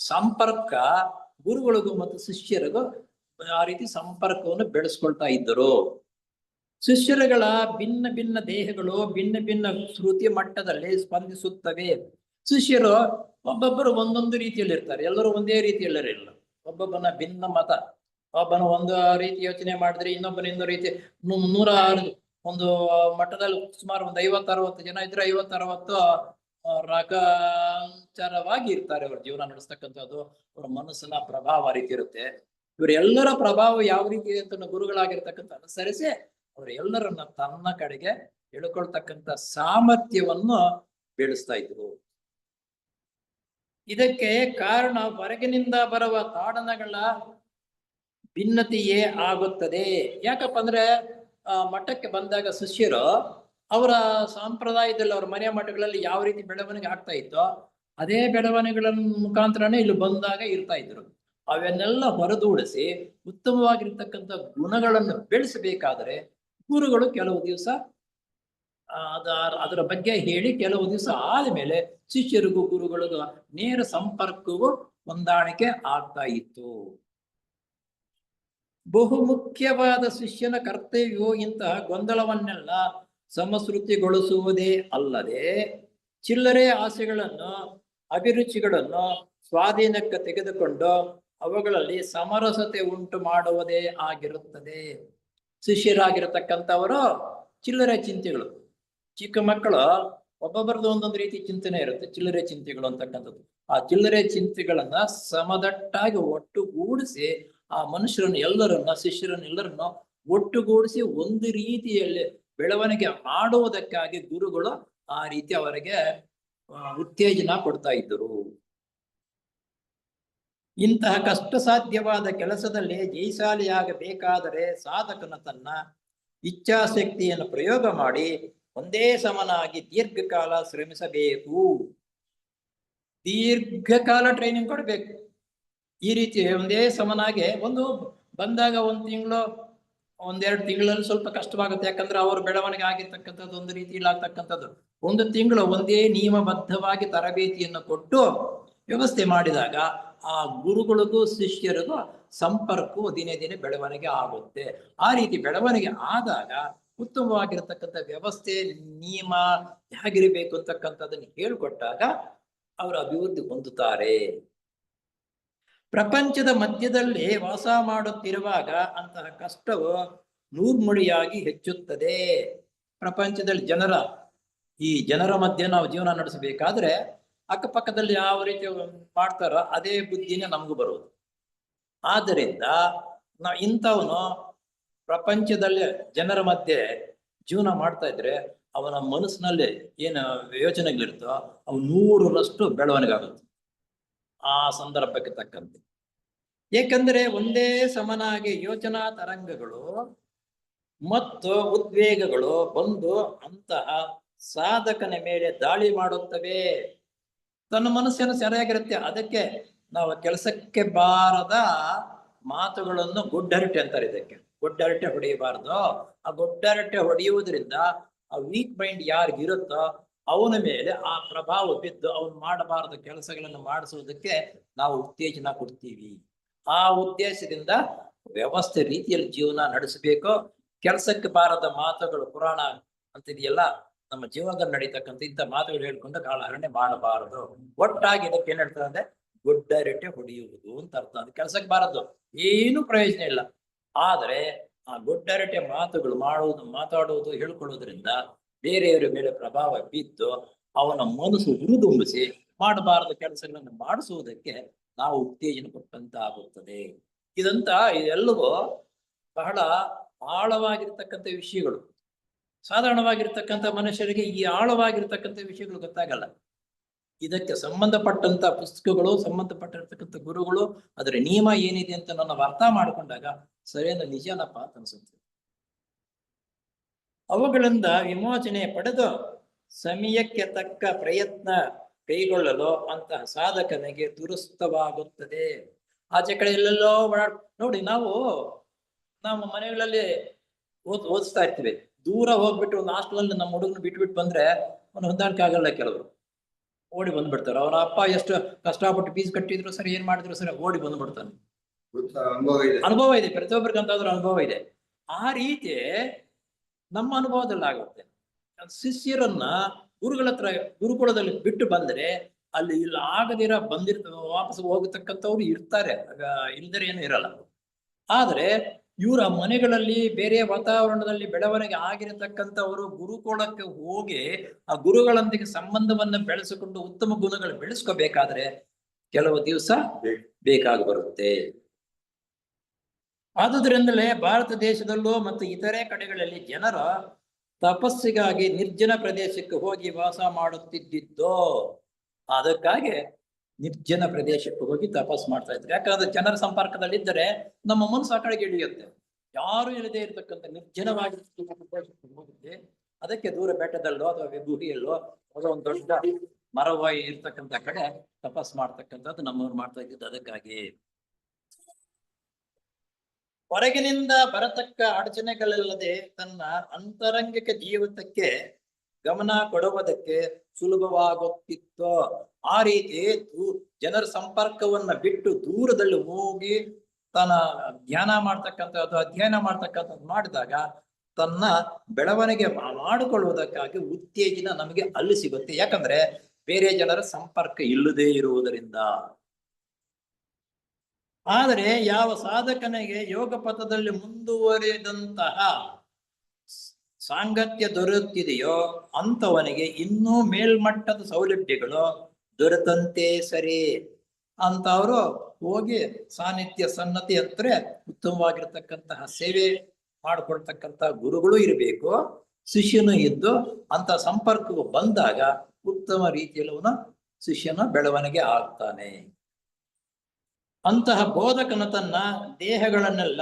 ಸಂಪರ್ಕ ಗುರುಗಳಿಗೂ ಮತ್ತು ಶಿಷ್ಯರಿಗೂ ಆ ರೀತಿ ಸಂಪರ್ಕವನ್ನು ಬೆಳೆಸ್ಕೊಳ್ತಾ ಇದ್ದರು. ಶಿಷ್ಯರುಗಳ ಭಿನ್ನ ಭಿನ್ನ ದೇಹಗಳು ಭಿನ್ನ ಭಿನ್ನ ಶ್ರುತಿ ಮಟ್ಟದಲ್ಲಿ ಸ್ಪಂದಿಸುತ್ತವೆ. ಶಿಷ್ಯರು ಒಬ್ಬೊಬ್ಬರು ಒಂದೊಂದು ರೀತಿಯಲ್ಲಿ ಇರ್ತಾರೆ, ಎಲ್ಲರೂ ಒಂದೇ ರೀತಿಯಲ್ಲಿರಲಿಲ್ಲ. ಒಬ್ಬೊಬ್ಬನ ಭಿನ್ನ ಮತ, ಒಬ್ಬನು ಒಂದು ರೀತಿ ಯೋಚನೆ ಮಾಡಿದ್ರೆ ಇನ್ನೊಬ್ಬನ ಇನ್ನೊಂದು ರೀತಿ. 106 ಒಂದು ಮಠದಲ್ಲಿ ಸುಮಾರು ಒಂದು 50-60 ಜನ ಇದ್ರೆ 50-60 ರಕಾಂಚರವಾಗಿ ಇರ್ತಾರೆ. ಅವ್ರ ಜೀವನ ನಡೆಸ್ತಕ್ಕಂಥದ್ದು, ಅವ್ರ ಮನಸ್ಸಿನ ಪ್ರಭಾವ ರೀತಿ ಇರುತ್ತೆ. ಇವರೆಲ್ಲರ ಪ್ರಭಾವ ಯಾವ ರೀತಿ ಅಂತ ಗುರುಗಳಾಗಿರ್ತಕ್ಕಂಥ ಅನುಸರಿಸಿ ಅವರೆಲ್ಲರನ್ನ ತನ್ನ ಕಡೆಗೆ ಎಳ್ಕೊಳ್ತಕ್ಕಂಥ ಸಾಮರ್ಥ್ಯವನ್ನು ಬೆಳೆಸ್ತಾ ಇದ್ರು. ಇದಕ್ಕೆ ಕಾರಣ ಹೊರಗಿನಿಂದ ಬರುವ ತಾಡನಗಳ ಭಿನ್ನತೆಯೇ ಆಗುತ್ತದೆ. ಯಾಕಪ್ಪ ಅಂದ್ರೆ ಮಠಕ್ಕೆ ಬಂದಾಗ ಶಿಷ್ಯರು ಅವರ ಸಂಪ್ರದಾಯದಲ್ಲಿ, ಅವರ ಮನೆ ಮಠಗಳಲ್ಲಿ ಯಾವ ರೀತಿ ಬೆಳವಣಿಗೆ ಆಗ್ತಾ ಇತ್ತೋ ಅದೇ ಬೆಳವಣಿಗೆಗಳ ಮುಖಾಂತರನೇ ಇಲ್ಲಿ ಬಂದಾಗ ಇರ್ತಾ ಇದ್ರು. ಅವನ್ನೆಲ್ಲ ಹೊರದೂಡಿಸಿ ಉತ್ತಮವಾಗಿರ್ತಕ್ಕಂಥ ಗುಣಗಳನ್ನು ಬೆಳೆಸಬೇಕಾದರೆ ಗುರುಗಳು ಕೆಲವು ದಿವಸ ಅದರ ಬಗ್ಗೆ ಹೇಳಿ, ಕೆಲವು ದಿವಸ ಆದ್ಮೇಲೆ ಶಿಷ್ಯರಿಗೂ ಗುರುಗಳಿಗೂ ನೇರ ಸಂಪರ್ಕವು ಹೊಂದಾಣಿಕೆ ಆಗ್ತಾ ಇತ್ತು. ಬಹುಮುಖ್ಯವಾದ ಶಿಷ್ಯನ ಕರ್ತವ್ಯವು ಇಂತಹ ಗೊಂದಲವನ್ನೆಲ್ಲ ಸಮಶ್ರುತಿಗೊಳಿಸುವುದೇ ಅಲ್ಲದೆ ಚಿಲ್ಲರೆ ಆಸೆಗಳನ್ನು, ಅಭಿರುಚಿಗಳನ್ನು ಸ್ವಾಧೀನಕ್ಕೆ ತೆಗೆದುಕೊಂಡು ಅವುಗಳಲ್ಲಿ ಸಮರಸತೆ ಉಂಟು ಮಾಡುವುದೇ ಆಗಿರುತ್ತದೆ. ಶಿಷ್ಯರಾಗಿರತಕ್ಕಂಥವರು ಚಿಲ್ಲರೆ ಚಿಂತೆಗಳು, ಚಿಕ್ಕ ಮಕ್ಕಳು ಒಬ್ಬೊಬ್ಬರದ್ದು ಒಂದೊಂದು ರೀತಿ ಚಿಂತನೆ ಇರುತ್ತೆ, ಚಿಲ್ಲರೆ ಚಿಂತೆಗಳು ಅಂತಕ್ಕಂಥದ್ದು. ಆ ಚಿಲ್ಲರೆ ಚಿಂತೆಗಳನ್ನ ಸಮದಟ್ಟಾಗಿ ಒಟ್ಟುಗೂಡಿಸಿ ಆ ಮನುಷ್ಯರನ್ನು ಎಲ್ಲರನ್ನ, ಶಿಷ್ಯರನ್ನೆಲ್ಲರನ್ನ ಒಟ್ಟುಗೂಡಿಸಿ ಒಂದು ರೀತಿಯಲ್ಲಿ ಬೆಳವಣಿಗೆ ಮಾಡುವುದಕ್ಕಾಗಿ ಗುರುಗಳು ಆ ರೀತಿ ಅವರಿಗೆ ಉತ್ತೇಜನ ಕೊಡ್ತಾ ಇದ್ದರು. ಇಂತಹ ಕಷ್ಟ ಸಾಧ್ಯವಾದ ಕೆಲಸದಲ್ಲಿ ಜಯಶಾಲಿಯಾಗಬೇಕಾದರೆ ಸಾಧಕನ ತನ್ನ ಇಚ್ಛಾಶಕ್ತಿಯನ್ನು ಪ್ರಯೋಗ ಮಾಡಿ ಒಂದೇ ಸಮನಾಗಿ ದೀರ್ಘಕಾಲ ಶ್ರಮಿಸಬೇಕು. ದೀರ್ಘಕಾಲ ಟ್ರೈನಿಂಗ್ ಕೊಡ್ಬೇಕು. ಈ ರೀತಿ ಒಂದೇ ಸಮನಾಗಿ ಒಂದು ಬಂದಾಗ 1 ತಿಂಗಳು 1-2 ತಿಂಗಳಲ್ಲಿ ಸ್ವಲ್ಪ ಕಷ್ಟವಾಗುತ್ತೆ. ಯಾಕಂದ್ರೆ ಅವ್ರ ಬೆಳವಣಿಗೆ ಆಗಿರ್ತಕ್ಕಂಥದ್ದು ಒಂದು ರೀತಿಯಲ್ಲಿ ಆಗ್ತಕ್ಕಂಥದ್ದು. 1 ತಿಂಗಳು ಒಂದೇ ನಿಯಮಬದ್ಧವಾಗಿ ತರಬೇತಿಯನ್ನು ಕೊಟ್ಟು ವ್ಯವಸ್ಥೆ ಮಾಡಿದಾಗ ಆ ಗುರುಗಳಿಗೂ ಶಿಷ್ಯರಿಗೂ ಸಂಪರ್ಕವು ದಿನೇ ದಿನೇ ಬೆಳವಣಿಗೆ ಆಗುತ್ತೆ. ಆ ರೀತಿ ಬೆಳವಣಿಗೆ ಆದಾಗ ಉತ್ತಮವಾಗಿರತಕ್ಕಂಥ ವ್ಯವಸ್ಥೆ ನಿಯಮ ಹೇಗಿರಬೇಕು ಅಂತಕ್ಕಂಥದ್ದನ್ನು ಹೇಳಿಕೊಟ್ಟಾಗ ಅವರು ಅಭಿವೃದ್ಧಿ ಹೊಂದುತ್ತಾರೆ. ಪ್ರಪಂಚದ ಮಧ್ಯದಲ್ಲಿ ವಾಸ ಮಾಡುತ್ತಿರುವಾಗ ಅಂತಹ ಕಷ್ಟವು ನೂರ್ಮುಡಿಯಾಗಿ ಹೆಚ್ಚುತ್ತದೆ. ಪ್ರಪಂಚದಲ್ಲಿ ಈ ಜನರ ಮಧ್ಯೆ ನಾವು ಜೀವನ ನಡೆಸಬೇಕಾದ್ರೆ ಅಕ್ಕಪಕ್ಕದಲ್ಲಿ ಯಾವ ರೀತಿ ಮಾಡ್ತಾರೋ ಅದೇ ಬುದ್ಧಿನೇ ನಮಗೂ ಬರುವುದು. ಆದ್ದರಿಂದ ಇಂಥವನು ಪ್ರಪಂಚದಲ್ಲಿ ಜನರ ಮಧ್ಯೆ ಜೀವನ ಮಾಡ್ತಾ ಇದ್ರೆ ಅವನ ಮನಸ್ಸಿನಲ್ಲಿ ಏನು ಯೋಚನೆಗಳಿರುತ್ತೋ ಅವು 100ರಷ್ಟು ಬೆಳವಣಿಗೆ ಆಗುತ್ತೆ ಆ ಸಂದರ್ಭಕ್ಕೆ ತಕ್ಕಂತೆ. ಏಕೆಂದರೆ ಒಂದೇ ಸಮನಾಗಿ ಯೋಚನಾ ತರಂಗಗಳು ಮತ್ತು ಉದ್ವೇಗಗಳು ಬಂದು ಅಂತಹ ಸಾಧಕನ ಮೇಲೆ ದಾಳಿ ಮಾಡುತ್ತವೆ. ತನ್ನ ಮನಸ್ಸನ್ನು ಸರಿಯಾಗಿರುತ್ತೆ. ಅದಕ್ಕೆ ನಾವು ಕೆಲಸಕ್ಕೆ ಬಾರದ ಮಾತುಗಳನ್ನು ಗುಡ್ಡರಟೆ ಅಂತಾರೆ. ಇದಕ್ಕೆ ಗುಡ್ಡರಟೆ ಹೊಡೆಯಬಾರದು. ಆ ಗುಡ್ಡರಟೆ ಹೊಡೆಯುವುದರಿಂದ ಆ ವೀಕ್ ಮೈಂಡ್ ಯಾರಿಗಿರುತ್ತೋ ಅವನ ಮೇಲೆ ಆ ಪ್ರಭಾವ ಬಿದ್ದು ಅವನು ಮಾಡಬಾರದ ಕೆಲಸಗಳನ್ನು ಮಾಡಿಸುವುದಕ್ಕೆ ನಾವು ಉತ್ತೇಜನ ಕೊಡ್ತೀವಿ. ಆ ಉದ್ದೇಶದಿಂದ ವ್ಯವಸ್ಥೆ ರೀತಿಯಲ್ಲಿ ಜೀವನ ನಡೆಸಬೇಕು. ಕೆಲಸಕ್ಕೆ ಬಾರದ ಮಾತುಗಳು, ಪುರಾಣ ಅಂತಿದೆಯಲ್ಲ, ನಮ್ಮ ಜೀವನದಲ್ಲಿ ನಡೀತಕ್ಕಂಥ ಇಂಥ ಮಾತುಗಳು ಹೇಳ್ಕೊಂಡು ಕಾಲಹರಣೆ ಮಾಡಬಾರದು. ಒಟ್ಟಾಗಿ ಇದಕ್ಕೆ ಏನ್ ಹೇಳ್ತಾರೆ ಅಂದ್ರೆ ಗುಡ್ಡರಟೆ ಹೊಡೆಯುವುದು ಅಂತ ಅರ್ಥ. ಅದು ಕೆಲಸಕ್ಕೆ ಬಾರದು, ಏನು ಪ್ರಯೋಜನ ಇಲ್ಲ. ಆದ್ರೆ ಆ ಗುಡ್ಡರಟೆ ಮಾತುಗಳು ಮಾತಾಡುವುದು ಹೇಳ್ಕೊಳ್ಳೋದ್ರಿಂದ ಬೇರೆಯವರ ಮೇಲೆ ಪ್ರಭಾವ ಬಿದ್ದು ಅವನ ಮನಸ್ಸು ಹುರಿದುಂಬಿಸಿ ಮಾಡಬಾರದ ಕೆಲಸಗಳನ್ನು ಮಾಡಿಸುವುದಕ್ಕೆ ನಾವು ಉತ್ತೇಜನ ಕೊಟ್ಟಂತ ಆಗುತ್ತದೆ. ಇದೆಲ್ಲವೂ ಬಹಳ ಆಳವಾಗಿರ್ತಕ್ಕಂಥ ವಿಷಯಗಳು. ಸಾಧಾರಣವಾಗಿರ್ತಕ್ಕಂಥ ಮನುಷ್ಯರಿಗೆ ಈ ಆಳವಾಗಿರ್ತಕ್ಕಂಥ ವಿಷಯಗಳು ಗೊತ್ತಾಗಲ್ಲ. ಇದಕ್ಕೆ ಸಂಬಂಧಪಟ್ಟಂತ ಪುಸ್ತಕಗಳು, ಸಂಬಂಧಪಟ್ಟಿರ್ತಕ್ಕಂಥ ಗುರುಗಳು, ಅದರ ನಿಯಮ ಏನಿದೆ ಅಂತ ನಾವು ಅರ್ಥ ಮಾಡಿಕೊಂಡಾಗ ಸರಿಯಾದ ನಿಜನಪ್ಪ ಅಂತ ಅನ್ಸುತ್ತೆ. ಅವುಗಳಿಂದ ವಿಮೋಚನೆ ಪಡೆದು ಸಮಯಕ್ಕೆ ತಕ್ಕ ಪ್ರಯತ್ನ ಕೈಗೊಳ್ಳಲು ಅಂತಹ ಸಾಧಕನಿಗೆ ದುರಸ್ಥವಾಗುತ್ತದೆ. ಆಚೆ ಕಡೆ ಎಲ್ಲೆಲ್ಲೋ ನೋಡಿ, ನಾವು ನಮ್ಮ ಮನೆಗಳಲ್ಲಿ ಓದಿಸ್ತಾ ಇರ್ತೀವಿ. ದೂರ ಹೋಗ್ಬಿಟ್ಟು ಒಂದು ಹಾಸ್ಟೆಲ್ ನಮ್ಮ ಹುಡುಗನ ಬಿಟ್ಬಿಟ್ಟು ಬಂದ್ರೆ ಅವನು ಹೊಂದಾಣಿಕೆ ಆಗಲ್ಲ. ಕೆಲವರು ಓಡಿ ಬಂದ್ಬಿಡ್ತಾರೆ. ಅವರ ಅಪ್ಪ ಎಷ್ಟು ಕಷ್ಟಪಟ್ಟು ಫೀಸ್ ಕಟ್ಟಿದ್ರು ಸರಿ, ಏನ್ ಮಾಡಿದ್ರು ಸರಿ, ಓಡಿ ಬಂದ್ಬಿಡ್ತಾನೆ. ಅನುಭವ ಇದೆ, ಪ್ರತಿಯೊಬ್ಬರಿಗಂತಾದ್ರೂ ಅನುಭವ ಇದೆ. ಆ ರೀತಿ ನಮ್ಮ ಅನುಭವದಲ್ಲಿ ಆಗುತ್ತೆ. ಶಿಷ್ಯರನ್ನ ಗುರುಕುಲದಲ್ಲಿ ಬಿಟ್ಟು ಬಂದ್ರೆ ಅಲ್ಲಿ ಇಲ್ಲ ಆಗದಿರ ವಾಪಸ್ ಹೋಗತಕ್ಕಂಥವ್ರು ಇರ್ತಾರೆ, ಇಲ್ದರೆ ಏನು ಇರಲ್ಲ. ಆದ್ರೆ ಇವರ ಮನೆಗಳಲ್ಲಿ ಬೇರೆ ವಾತಾವರಣದಲ್ಲಿ ಬೆಳವಣಿಗೆ ಆಗಿರತಕ್ಕಂಥವರು ಗುರುಕುಲಕ್ಕೆ ಹೋಗಿ ಆ ಗುರುಗಳೊಂದಿಗೆ ಸಂಬಂಧವನ್ನ ಬೆಳೆಸಿಕೊಂಡು ಉತ್ತಮ ಗುಣಗಳು ಬೆಳೆಸ್ಕೋಬೇಕಾದ್ರೆ ಕೆಲವು ದಿವಸ ಬೇಕಾಗಿ ಬರುತ್ತೆ. ಆದುದರಿಂದಲೇ ಭಾರತ ದೇಶದಲ್ಲೂ ಮತ್ತು ಇತರೆ ಕಡೆಗಳಲ್ಲಿ ಜನರ ತಪಸ್ಸಿಗಾಗಿ ನಿರ್ಜನ ಪ್ರದೇಶಕ್ಕೆ ಹೋಗಿ ವಾಸ ಮಾಡುತ್ತಿದ್ದಿದ್ದು. ಅದಕ್ಕಾಗಿ ನಿರ್ಜನ ಪ್ರದೇಶಕ್ಕೆ ಹೋಗಿ ತಪಸ್ ಮಾಡ್ತಾ ಇದ್ರು. ಯಾಕಂದ್ರೆ ಜನರ ಸಂಪರ್ಕದಲ್ಲಿದ್ದರೆ ನಮ್ಮ ಮನಸ್ಸು ಆ ಕಡೆಗೆ ಇಳಿಯುತ್ತೆ. ಯಾರು ಇಲ್ಲದೆ ಇರತಕ್ಕಂಥ ನಿರ್ಜನವಾಗಿರ್ತಕ್ಕಂಥ ಪ್ರದೇಶಕ್ಕೆ ಹೋಗುತ್ತೆ. ಅದಕ್ಕೆ ದೂರ ಬೆಟ್ಟದಲ್ಲೋ ಅಥವಾ ಗುಡಿಯಲ್ಲೋ ಅಥವಾ ಒಂದು ದೊಡ್ಡ ಮರವಾಗಿ ಇರ್ತಕ್ಕಂಥ ಕಡೆ ತಪಸ್ ಮಾಡ್ತಕ್ಕಂಥದ್ದು ನಮ್ಮವ್ರು ಮಾಡ್ತಾ ಇದ್ದಿದ್ದು. ಅದಕ್ಕಾಗಿ ಹೊರಗಿನಿಂದ ಬರತಕ್ಕ ಅಡಚಣೆಗಳಿಲ್ಲದೆ ತನ್ನ ಅಂತರಂಗಿಕ ಜೀವಿತಕ್ಕೆ ಗಮನ ಕೊಡುವುದಕ್ಕೆ ಸುಲಭವಾಗುತ್ತಿತ್ತು. ಆ ರೀತಿ ಜನರ ಸಂಪರ್ಕವನ್ನ ಬಿಟ್ಟು ದೂರದಲ್ಲಿ ಹೋಗಿ ತನ್ನ ಧ್ಯಾನ ಮಾಡ್ತಕ್ಕಂಥದ್ದು, ಅಧ್ಯಯನ ಮಾಡ್ತಕ್ಕಂಥದ್ದು ಮಾಡಿದಾಗ ತನ್ನ ಬೆಳವಣಿಗೆ ಮಾಡಿಕೊಳ್ಳುವುದಕ್ಕಾಗಿ ಉತ್ತೇಜನ ನಮಗೆ ಅಲ್ಲಿ ಸಿಗುತ್ತೆ. ಯಾಕಂದ್ರೆ ಬೇರೆ ಜನರ ಸಂಪರ್ಕ ಇಲ್ಲದೆ ಇರುವುದರಿಂದ. ಆದರೆ ಯಾವ ಸಾಧಕನಿಗೆ ಯೋಗ ಪಥದಲ್ಲಿ ಮುಂದುವರಿದಂತಹ ಸಾಂಗತ್ಯ ದೊರೆಯುತ್ತಿದೆಯೋ ಅಂತವನಿಗೆ ಇನ್ನೂ ಮೇಲ್ಮಟ್ಟದ ಸೌಲಭ್ಯಗಳು ದೊರೆತಂತೆ ಸರಿ. ಅಂತವರು ಹೋಗಿ ಸಾನ್ನಿಧ್ಯ ಸನ್ನತಿ ಅಂದ್ರೆ ಉತ್ತಮವಾಗಿರ್ತಕ್ಕಂತಹ ಸೇವೆ ಮಾಡಿಕೊಳ್ತಕ್ಕಂಥ ಗುರುಗಳು ಇರಬೇಕು, ಶಿಷ್ಯನು ಇದ್ದು ಅಂತ ಸಂಪರ್ಕವು ಬಂದಾಗ ಉತ್ತಮ ರೀತಿಯಲ್ಲಿ ಅವನ ಶಿಷ್ಯನ ಬೆಳವಣಿಗೆ ಆಗ್ತಾನೆ. ಅಂತಹ ಬೋಧಕನು ತನ್ನ ದೇಹಗಳನ್ನೆಲ್ಲ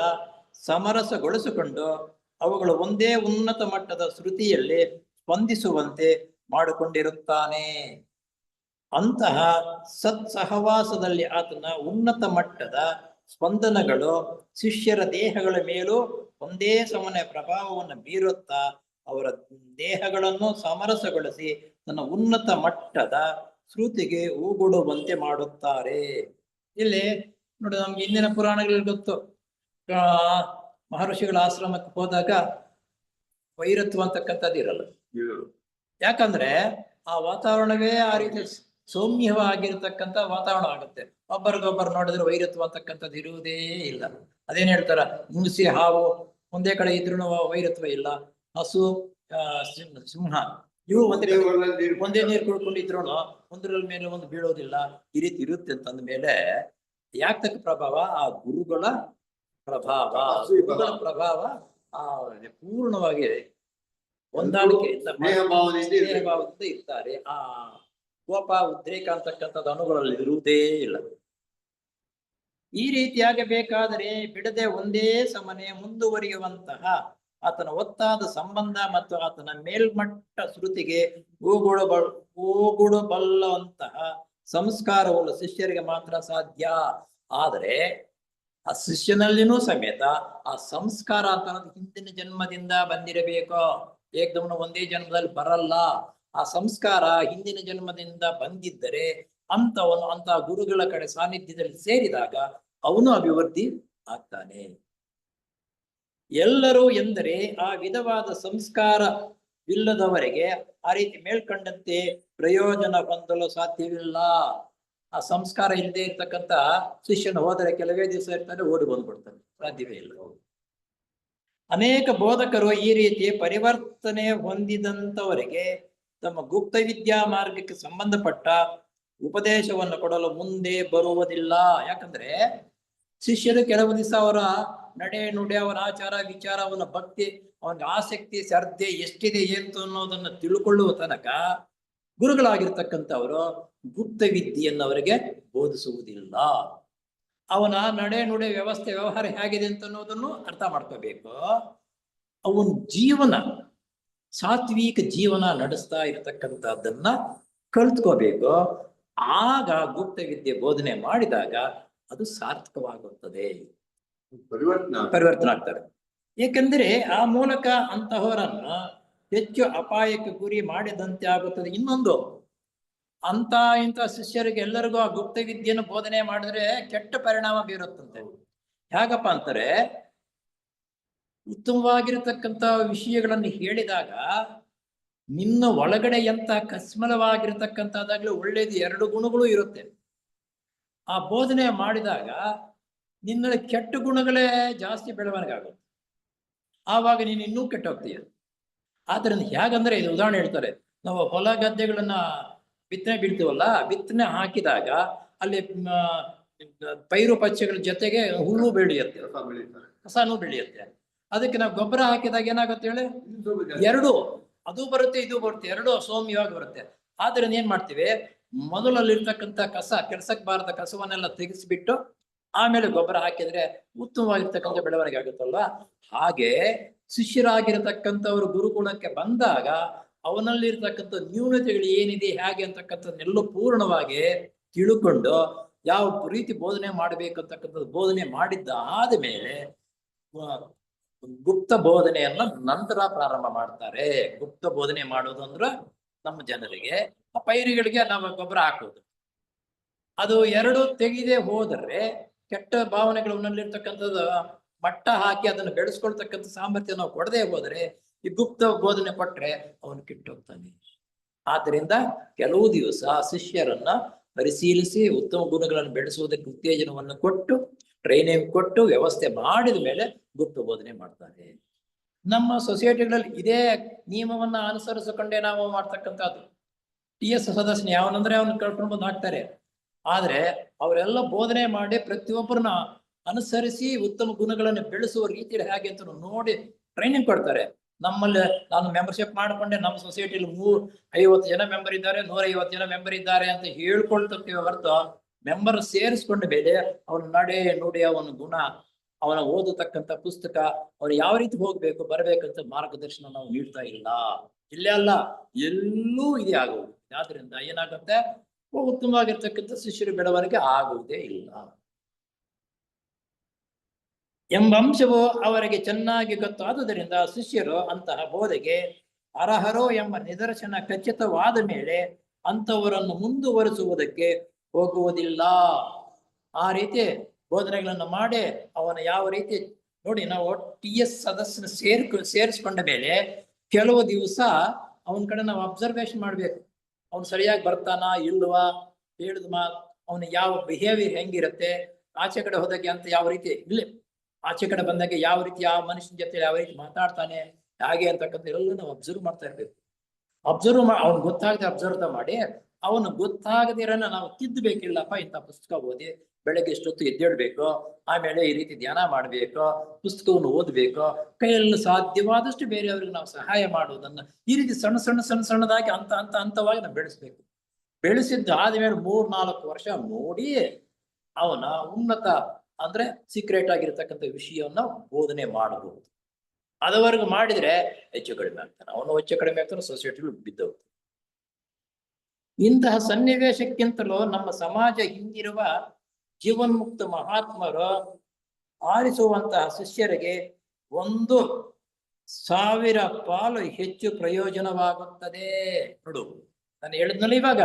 ಸಮರಸಗೊಳಿಸಿಕೊಂಡು ಅವುಗಳು ಒಂದೇ ಉನ್ನತ ಮಟ್ಟದ ಶ್ರುತಿಯಲ್ಲಿ ಸ್ಪಂದಿಸುವಂತೆ ಮಾಡಿಕೊಂಡಿರುತ್ತಾನೆ. ಅಂತಹ ಸಹವಾಸದಲ್ಲಿ ಆತನ ಉನ್ನತ ಮಟ್ಟದ ಸ್ಪಂದನಗಳು ಶಿಷ್ಯರ ದೇಹಗಳ ಮೇಲೂ ಒಂದೇ ಸಮನೆ ಪ್ರಭಾವವನ್ನು ಬೀರುತ್ತಾ ಅವರ ದೇಹಗಳನ್ನು ಸಮರಸಗೊಳಿಸಿ ತನ್ನ ಉನ್ನತ ಮಟ್ಟದ ಶ್ರುತಿಗೆ ಹೂಗೊಡುವಂತೆ ಮಾಡುತ್ತಾರೆ. ಇಲ್ಲಿ ನೋಡಿ, ನಮ್ಗೆ ಇಂದಿನ ಪುರಾಣಗಳಲ್ಲಿ ಗೊತ್ತು, ಮಹರ್ಷಿಗಳ ಆಶ್ರಮಕ್ಕೆ ಹೋದಾಗ ವೈರತ್ವ ಅಂತಕ್ಕಂಥದ್ದು ಇರಲ್ಲ. ಯಾಕಂದ್ರೆ ಆ ವಾತಾವರಣವೇ ಆ ರೀತಿ ಸೌಮ್ಯವಾಗಿರ್ತಕ್ಕಂಥ ವಾತಾವರಣ ಆಗುತ್ತೆ. ಒಬ್ಬರಿಗೊಬ್ಬರು ನೋಡಿದ್ರೆ ವೈರತ್ವ ಅಂತಕ್ಕಂಥದ್ದು ಇರುವುದೇ ಇಲ್ಲ. ಅದೇನ್ ಹೇಳ್ತಾರ, ಮುಂಗುಸಿ ಹಾವು ಒಂದೇ ಕಡೆ ಇದ್ರು ವೈರತ್ವ ಇಲ್ಲ. ಹಸು ಸಿಂಹ ಇವು ಒಂದೇ ನೀರು ಕುಡ್ಕೊಂಡಿದ್ರು ಒಂದರ ಮೇಲೆ ಒಂದು ಬೀಳೋದಿಲ್ಲ. ಈ ರೀತಿ ಇರುತ್ತೆ ಅಂತಂದ ಮೇಲೆ ಯಾಕೆ ಪ್ರಭಾವ? ಆ ಗುರುಗಳ ಪ್ರಭಾವ. ಗುರುಗಳ ಪ್ರಭಾವ ಪೂರ್ಣವಾಗಿ ಹೊಂದಾಣಿಕೆಯಿಂದ ಭಾವದಿಂದ ಇರ್ತಾರೆ. ಆ ಕೋಪ ಉದ್ರೇಕ ಅಂತಕ್ಕಂಥದ್ದು ಅನುಗಳಲ್ಲಿ ಇರುವುದೇ ಇಲ್ಲ. ಈ ರೀತಿಯಾಗಿ ಬೇಕಾದರೆ ಬಿಡದೆ ಒಂದೇ ಸಮನೆ ಮುಂದುವರಿಯುವಂತಹ ಆತನ ಒತ್ತಾದ ಸಂಬಂಧ ಮತ್ತು ಆತನ ಮೇಲ್ಮಟ್ಟ ಶ್ರುತಿಗೆ ಓಗುಡಬಲ್ಲಂತಹ ಸಂಸ್ಕಾರವನ್ನು ಶಿಷ್ಯರಿಗೆ ಮಾತ್ರ ಸಾಧ್ಯ. ಆದರೆ ಆ ಶಿಷ್ಯನಲ್ಲಿನೂ ಸಮೇತ ಆ ಸಂಸ್ಕಾರ ಅಂತ ಅನ್ನೋದು ಹಿಂದಿನ ಜನ್ಮದಿಂದ ಬಂದಿರಬೇಕು. ಏಕದಮ್ನ ಒಂದೇ ಜನ್ಮದಲ್ಲಿ ಬರಲ್ಲ. ಆ ಸಂಸ್ಕಾರ ಹಿಂದಿನ ಜನ್ಮದಿಂದ ಬಂದಿದ್ದರೆ ಅಂತವನು ಅಂತ ಗುರುಗಳ ಕಡೆ ಸಾನ್ನಿಧ್ಯದಲ್ಲಿ ಸೇರಿದಾಗ ಅವನು ಅಭಿವೃದ್ಧಿ ಆಗ್ತಾನೆ. ಎಲ್ಲರೂ ಎಂದರೆ ಆ ವಿಧವಾದ ಸಂಸ್ಕಾರವಿಲ್ಲದವರಿಗೆ ಆ ರೀತಿ ಮೇಲ್ಕಂಡಂತೆ ಪ್ರಯೋಜನ ಹೊಂದಲು ಸಾಧ್ಯವಿಲ್ಲ. ಆ ಸಂಸ್ಕಾರ ಇಲ್ಲದೆ ಇರ್ತಕ್ಕಂಥ ಶಿಷ್ಯನು ಹೋದರೆ ಕೆಲವೇ ದಿವಸ ಇರ್ತಾನೆ, ಓಡಿ ಬಂದ್ಬಿಡ್ತಾನೆ, ಸಾಧ್ಯವೇ ಇಲ್ಲ. ಅನೇಕ ಬೋಧಕರು ಈ ರೀತಿ ಪರಿವರ್ತನೆ ಹೊಂದಿದಂತವರಿಗೆ ತಮ್ಮ ಗುಪ್ತ ವಿದ್ಯಾ ಮಾರ್ಗಕ್ಕೆ ಸಂಬಂಧಪಟ್ಟ ಉಪದೇಶವನ್ನು ಕೊಡಲು ಮುಂದೆ ಬರುವುದಿಲ್ಲ. ಯಾಕಂದ್ರೆ ಶಿಷ್ಯರು ಕೆಲವು ದಿವಸ ಅವರ ನಡೆ ನುಡಿ, ಅವರ ಆಚಾರ ವಿಚಾರ, ಅವನ ಭಕ್ತಿ, ಅವನಿಗೆ ಆಸಕ್ತಿ ಶ್ರದ್ಧೆ ಎಷ್ಟಿದೆ ಏನು ಅನ್ನೋದನ್ನ ತಿಳ್ಕೊಳ್ಳುವ ತನಕ ಗುರುಗಳಾಗಿರ್ತಕ್ಕಂಥವರು ಗುಪ್ತ ವಿದ್ಯೆಯನ್ನು ಅವರಿಗೆ ಬೋಧಿಸುವುದಿಲ್ಲ. ಅವನ ನಡೆ ನುಡಿ ವ್ಯವಸ್ಥೆ ವ್ಯವಹಾರ ಹೇಗಿದೆ ಅಂತ ಅನ್ನೋದನ್ನು ಅರ್ಥ ಮಾಡ್ಕೋಬೇಕು. ಅವನ ಜೀವನ ಸಾತ್ವಿಕ ಜೀವನ ನಡೆಸ್ತಾ ಇರತಕ್ಕಂಥದ್ದನ್ನ ಕಲ್ತ್ಕೋಬೇಕು. ಆಗ ಗುಪ್ತ ವಿದ್ಯೆ ಬೋಧನೆ ಮಾಡಿದಾಗ ಅದು ಸಾರ್ಥಕವಾಗುತ್ತದೆ, ಪರಿವರ್ತನೆ ಆಗ್ತಾರೆ. ಏಕೆಂದರೆ ಆ ಮೂಲಕ ಅಂತಹವರನ್ನ ಹೆಚ್ಚು ಅಪಾಯಕ್ಕೆ ಗುರಿ ಮಾಡಿದಂತೆ ಆಗುತ್ತದೆ. ಇನ್ನೊಂದು, ಅಂತ ಇಂಥ ಶಿಷ್ಯರಿಗೆ ಎಲ್ಲರಿಗೂ ಆ ಗುಪ್ತ ವಿದ್ಯೆಯನ್ನು ಬೋಧನೆ ಮಾಡಿದ್ರೆ ಕೆಟ್ಟ ಪರಿಣಾಮ ಬೀರುತ್ತಂತೆ. ಹೇಗಪ್ಪ ಅಂತಾರೆ, ಉತ್ತಮವಾಗಿರತಕ್ಕಂಥ ವಿಷಯಗಳನ್ನು ಹೇಳಿದಾಗ ನಿನ್ನ ಒಳಗಡೆ ಎಂತ ಕಸ್ಮಲವಾಗಿರತಕ್ಕಂಥದ್ದಾಗ್ಲಿ ಒಳ್ಳೇದು ಎರಡು ಗುಣಗಳು ಇರುತ್ತೆ. ಆ ಬೋಧನೆ ಮಾಡಿದಾಗ ನಿನ್ನಲ್ಲಿ ಕೆಟ್ಟ ಗುಣಗಳೇ ಜಾಸ್ತಿ ಬೆಳವಣಿಗೆ ಆಗುತ್ತೆ. ಆವಾಗ ನೀನು ಇನ್ನೂ ಕೆಟ್ಟ ಹೋಗ್ತೀಯ. ಆದ್ರಿಂದ ಹೇಗಂದ್ರೆ ಇದು ಉದಾಹರಣೆ ಹೇಳ್ತಾರೆ, ನಾವು ಹೊಲ ಗದ್ದೆಗಳನ್ನ ಬಿತ್ತನೆ ಬೀಳ್ತೀವಲ್ಲ, ಬಿತ್ತನೆ ಹಾಕಿದಾಗ ಅಲ್ಲಿ ಪೈರು ಪಚ್ಚೆಗಳ ಜೊತೆಗೆ ಹುಲ್ಲು ಬೆಳೆಯುತ್ತೆ, ಕಸನೂ ಬೆಳೆಯುತ್ತೆ. ಅದಕ್ಕೆ ನಾವು ಗೊಬ್ಬರ ಹಾಕಿದಾಗ ಏನಾಗುತ್ತೆ ಹೇಳಿ, ಎರಡು ಅದು ಬರುತ್ತೆ ಇದು ಬರುತ್ತೆ, ಎರಡು ಸೌಮ್ಯವಾಗಿ ಬರುತ್ತೆ. ಆದ್ರಿಂದ ಏನ್ ಮಾಡ್ತೀವಿ, ಮೊದಲಲ್ಲಿರ್ತಕ್ಕಂಥ ಕಸ, ಕೆಲ್ಸಕ್ಕೆ ಬಾರದ ಕಸವನ್ನೆಲ್ಲ ತೆಗೆಸಿಬಿಟ್ಟು ಆಮೇಲೆ ಗೊಬ್ಬರ ಹಾಕಿದ್ರೆ ಉತ್ತಮವಾಗಿರ್ತಕ್ಕಂಥ ಬೆಳವಣಿಗೆ ಆಗುತ್ತಲ್ವಾ. ಹಾಗೆ ಶಿಷ್ಯರಾಗಿರತಕ್ಕಂಥವ್ರು ಗುರುಕುಲಕ್ಕೆ ಬಂದಾಗ ಅವನಲ್ಲಿರ್ತಕ್ಕಂಥ ನ್ಯೂನತೆಗಳು ಏನಿದೆ ಹೇಗೆ ಅಂತಕ್ಕಂಥದ್ದನ್ನೆಲ್ಲ ಪೂರ್ಣವಾಗಿ ತಿಳ್ಕೊಂಡು ಯಾವ ರೀತಿ ಬೋಧನೆ ಮಾಡಬೇಕಂತಕ್ಕಂಥದ್ದು ಬೋಧನೆ ಮಾಡಿದ್ದ ಆದ ಮೇಲೆ ಗುಪ್ತ ಬೋಧನೆಯನ್ನ ನಂತರ ಪ್ರಾರಂಭ ಮಾಡ್ತಾರೆ. ಗುಪ್ತ ಬೋಧನೆ ಮಾಡೋದು ಅಂದ್ರೆ ನಮ್ಮ ಜನರಿಗೆ ಆ ಪೈರುಗಳಿಗೆ ನಾವು ಗೊಬ್ಬರ ಹಾಕೋದು, ಅದು ಎರಡು ತೆಗೆದೇ ಹೋದರೆ ಕೆಟ್ಟ ಭಾವನೆಗಳನ್ನಲ್ಲಿರ್ತಕ್ಕಂಥದ್ದು ಮಟ್ಟ ಹಾಕಿ ಅದನ್ನು ಬೆಳೆಸ್ಕೊಳ್ತಕ್ಕಂಥ ಸಾಮರ್ಥ್ಯ ನಾವು ಕೊಡದೆ ಹೋದರೆ, ಈ ಗುಪ್ತ ಬೋಧನೆ ಕೊಟ್ರೆ ಅವನು ಕೆಟ್ಟೋಗ್ತಾನೆ. ಆದ್ದರಿಂದ ಕೆಲವು ದಿವಸ ಶಿಷ್ಯರನ್ನ ಪರಿಶೀಲಿಸಿ ಉತ್ತಮ ಗುಣಗಳನ್ನು ಬೆಳೆಸುವುದಕ್ಕೆ ಉತ್ತೇಜನವನ್ನು ಕೊಟ್ಟು ಟ್ರೈನಿಂಗ್ ಕೊಟ್ಟು ವ್ಯವಸ್ಥೆ ಮಾಡಿದ ಮೇಲೆ ಗುಪ್ತ ಬೋಧನೆ ಮಾಡ್ತಾರೆ. ನಮ್ಮ ಸೊಸೈಟಿಗಳಲ್ಲಿ ಇದೇ ನಿಯಮವನ್ನ ಅನುಸರಿಸಿಕೊಂಡೇ ನಾವು ಮಾಡ್ತಕ್ಕಂಥದ್ದು. TS ಸದಸ್ಯನ ಯಾವನಂದ್ರೆ ಅವನು ಕರ್ಕೊಂಡು ಬಂದು ಹಾಕ್ತಾರೆ. ಆದ್ರೆ ಅವರೆಲ್ಲ ಬೋಧನೆ ಮಾಡಿ ಪ್ರತಿಯೊಬ್ಬರನ್ನ ಅನುಸರಿಸಿ ಉತ್ತಮ ಗುಣಗಳನ್ನು ಬೆಳೆಸುವ ರೀತಿಯಲ್ಲಿ ಹೇಗೆ ಅಂತ ನೋಡಿ ಟ್ರೈನಿಂಗ್ ಕೊಡ್ತಾರೆ. ನಮ್ಮಲ್ಲಿ ನಾನು ಮೆಂಬರ್ಶಿಪ್ ಮಾಡ್ಕೊಂಡೆ, ನಮ್ಮ ಸೊಸೈಟಿಲಿ 50 ಜನ ಮೆಂಬರ್ ಇದ್ದಾರೆ, 150 ಜನ ಮೆಂಬರ್ ಇದ್ದಾರೆ ಅಂತ ಹೇಳ್ಕೊಳ್ತೀವಿ ಹೊರತು ಮೆಂಬರ್ ಸೇರಿಸ್ಕೊಂಡ ಮೇಲೆ ಅವನ ನಡೆ ನುಡಿ, ಅವನ ಗುಣ, ಅವನ ಓದತಕ್ಕಂಥ ಪುಸ್ತಕ, ಅವನು ಯಾವ ರೀತಿ ಹೋಗ್ಬೇಕು ಬರಬೇಕಂತ ಮಾರ್ಗದರ್ಶನ ನಾವು ನೀಡ್ತಾ ಇಲ್ಲ. ಇಲ್ಲೇ ಅಲ್ಲ, ಎಲ್ಲೂ ಇದೇ ಆಗುವುದು. ಆದ್ರಿಂದ ಏನಾಗುತ್ತೆ, ಉತ್ತಮವಾಗಿರ್ತಕ್ಕಂಥ ಶಿಷ್ಯರ ಬೆಳವಣಿಗೆ ಆಗುವುದೇ ಇಲ್ಲ ಎಂಬ ಅಂಶವು ಅವರಿಗೆ ಚೆನ್ನಾಗಿ ಗೊತ್ತಾದುದರಿಂದ ಶಿಷ್ಯರು ಅಂತಹ ಬೋಧೆಗೆ ಅರ್ಹರೋ ಎಂಬ ನಿದರ್ಶನ ಖಚಿತವಾದ ಮೇಲೆ ಅಂತವರನ್ನು ಮುಂದುವರಿಸುವುದಕ್ಕೆ ಹೋಗುವುದಿಲ್ಲ. ಆ ರೀತಿ ಬೋಧನೆಗಳನ್ನು ಮಾಡಿ ಅವನ ಯಾವ ರೀತಿ ನೋಡಿ, ನಾವು TS ಸದಸ್ಯನ ಸೇರಿಸ್ಕೊಂಡ ಮೇಲೆ ಕೆಲವು ದಿವಸ ಅವನ ಕಡೆ ನಾವು ಅಬ್ಸರ್ವೇಷನ್ ಮಾಡ್ಬೇಕು. ಅವನು ಸರಿಯಾಗಿ ಬರ್ತಾನಾ ಇಲ್ವಾ, ಹೇಳಿದ ಮಾತು, ಅವನ ಯಾವ ಬಿಹೇವಿಯರ್ ಹೆಂಗಿರುತ್ತೆ, ಆಚೆ ಕಡೆ ಹೋದಾಗ ಅಂತ ಯಾವ ರೀತಿ ಇಲ್ಲ, ಆಚೆ ಕಡೆ ಬಂದಾಗ ಯಾವ ರೀತಿ ಯಾವ ಮನುಷ್ಯನ ಜೊತೆ ಯಾವ ರೀತಿ ಮಾತಾಡ್ತಾನೆ ಹಾಗೆ ಅಂತಕ್ಕಂಥ ಎಲ್ಲ ನಾವು ಅಬ್ಸರ್ವ್ ಮಾಡ್ತಾ ಇರ್ಬೇಕು. ಅವ್ನು ಗೊತ್ತಾಗದೆ ಅಬ್ಸರ್ವ್ ಮಾಡಿ ಅವನು ಗೊತ್ತಾಗದಿರನ್ನ ನಾವು ತಿದ್ದಬೇಕಿಲ್ಲಪ್ಪ, ಇಂಥ ಪುಸ್ತಕ ಓದಿ ಬೆಳಗ್ಗೆ ಇಷ್ಟೊತ್ತು ಎದ್ದೇಳ್ಬೇಕು, ಆಮೇಲೆ ಈ ರೀತಿ ಧ್ಯಾನ ಮಾಡ್ಬೇಕು, ಪುಸ್ತಕವನ್ನು ಓದ್ಬೇಕು, ಕೈಯಲ್ಲಿ ಸಾಧ್ಯವಾದಷ್ಟು ಬೇರೆಯವ್ರಿಗೆ ನಾವು ಸಹಾಯ ಮಾಡೋದನ್ನ ಈ ರೀತಿ ಸಣ್ಣದಾಗಿ ಹಂತವಾಗಿ ನಾವು ಬೆಳೆಸ್ಬೇಕು. ಬೆಳೆಸಿದ್ದು ಆದ್ಮೇಲೆ 3-4 ವರ್ಷ ನೋಡಿ ಅವನ ಉನ್ನತ ಅಂದ್ರೆ ಸೀಕ್ರೆಟ್ ಆಗಿರ್ತಕ್ಕಂಥ ವಿಷಯವನ್ನ ಬೋಧನೆ ಮಾಡಬಹುದು. ಅದುವರೆಗೂ ಮಾಡಿದ್ರೆ ಹೆಚ್ಚು ಕಡಿಮೆ ಆಗ್ತಾನೆ. ಅವನು ಹೆಚ್ಚು ಕಡಿಮೆ ಆಗ್ತಾನೆ, ಸೊಸೈಟಿಗಳು ಬಿದ್ದೋಗ್ತಾನೆ. ಇಂತಹ ಸನ್ನಿವೇಶಕ್ಕಿಂತಲೂ ನಮ್ಮ ಸಮಾಜ ಹಿಂದಿರುವ ಜೀವನ್ಮುಕ್ತ ಮಹಾತ್ಮರು ಆರಿಸುವಂತಹ ಶಿಷ್ಯರಿಗೆ 1,000 ಪಾಲು ಹೆಚ್ಚು ಪ್ರಯೋಜನವಾಗುತ್ತದೆ. ನೋಡು, ನಾನು ಹೇಳಿದ್ನಲ್ಲ, ಇವಾಗ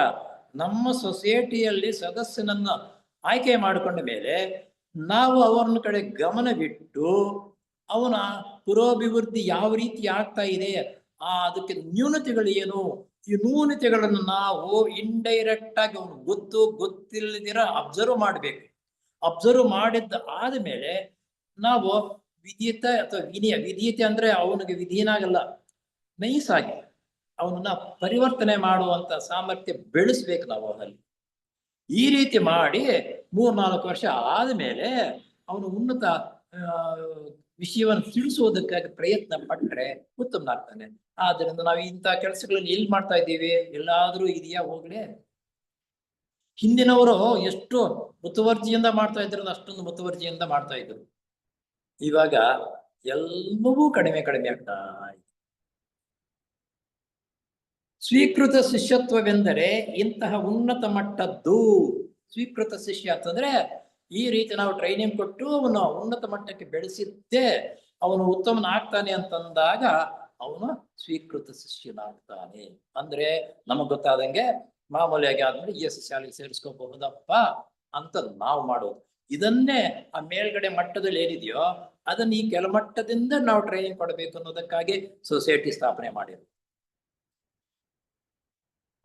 ನಮ್ಮ ಸೊಸೈಟಿಯಲ್ಲಿ ಸದಸ್ಯನನ್ನ ಆಯ್ಕೆ ಮಾಡಿಕೊಂಡ ಮೇಲೆ ನಾವು ಅವನ ಕಡೆ ಗಮನ ಬಿಟ್ಟು ಅವನ ಪುರೋಭಿವೃದ್ಧಿ ಯಾವ ರೀತಿ ಆಗ್ತಾ ಇದೆ, ಅದಕ್ಕೆ ನ್ಯೂನತೆಗಳು ಏನು, ಈ ನ್ಯೂನತೆಗಳನ್ನು ನಾವು ಇಂಡೈರೆಕ್ಟ್ ಆಗಿ ಅವನು ಗೊತ್ತಿಲ್ಲದಿರ ಅಬ್ಸರ್ವ್ ಮಾಡ್ಬೇಕು. ಅಬ್ಸರ್ವ್ ಮಾಡಿದ್ದ ಆದ್ಮೇಲೆ ನಾವು ವಿಧೇಯತೆ ಅಥವಾ ವಿಧೇಯತೆ ಅಂದ್ರೆ ಅವನಿಗೆ ವಿಧೀನಾಗಲ್ಲ, ನೈಸಾಗಿ ಅವನನ್ನ ಪರಿವರ್ತನೆ ಮಾಡುವಂತ ಸಾಮರ್ಥ್ಯ ಬೆಳೆಸ್ಬೇಕು ನಾವು ಅವನಲ್ಲಿ. ಈ ರೀತಿ ಮಾಡಿ 3-4 ವರ್ಷ ಆದ್ಮೇಲೆ ಅವನು ಉನ್ನತ ವಿಷಯವನ್ನು ತಿಳಿಸುವುದಕ್ಕಾಗಿ ಪ್ರಯತ್ನ ಪಟ್ರೆ ಉತ್ತಮನಾಗ್ತಾನೆ. ಆದ್ರಿಂದ ನಾವು ಇಂಥ ಕೆಲಸಗಳನ್ನು ಎಲ್ಲಿ ಮಾಡ್ತಾ ಇದ್ದೀವಿ? ಎಲ್ಲಾದ್ರೂ ಇದೆಯಾ? ಹೋಗ್ಲಿ. ಹಿಂದಿನವರು ಎಷ್ಟು ಮುತುವರ್ಜಿಯಿಂದ ಮಾಡ್ತಾ ಇದ್ರು, ಅಷ್ಟೊಂದು ಮುತುವರ್ಜಿಯಿಂದ ಮಾಡ್ತಾ ಇದ್ರು. ಇವಾಗ ಎಲ್ಲವೂ ಕಡಿಮೆ ಆಗ್ತಾ ಇದೆ. ಸ್ವೀಕೃತ ಶಿಷ್ಯತ್ವವೆಂದರೆ ಇಂತಹ ಉನ್ನತ ಮಟ್ಟದ್ದು. ಸ್ವೀಕೃತ ಶಿಷ್ಯ ಅಂತಂದ್ರೆ ಈ ರೀತಿ ನಾವು ಟ್ರೈನಿಂಗ್ ಕೊಟ್ಟು ಅವನು ಉನ್ನತ ಮಟ್ಟಕ್ಕೆ ಬೆಳೆಸಿದ್ದೇ ಅವನು ಉತ್ತಮನಾಗ್ತಾನೆ ಅಂತಂದಾಗ ಅವನು ಸ್ವೀಕೃತ ಶಿಷ್ಯನಾಗ್ತಾನೆ. ಅಂದ್ರೆ ನಮಗ್ ಗೊತ್ತಾದಂಗೆ ಮಾಮೂಲಿಯಾಗಿ ಆದ್ಮೇಲೆ ಎಸ್ ಶಾಲೆಗೆ ಸೇರಿಸ್ಕೋಬಹುದಪ್ಪ ಅಂತ ನಾವು ಮಾಡೋದು. ಇದನ್ನೇ ಆ ಮೇಲ್ಗಡೆ ಮಟ್ಟದಲ್ಲಿ ಏನಿದೆಯೋ ಅದನ್ನ ಈ ಕೆಳಮಟ್ಟದಿಂದ ನಾವು ಟ್ರೈನಿಂಗ್ ಕೊಡಬೇಕು ಅನ್ನೋದಕ್ಕಾಗಿ ಸೊಸೈಟಿ ಸ್ಥಾಪನೆ ಮಾಡಿರೋದು.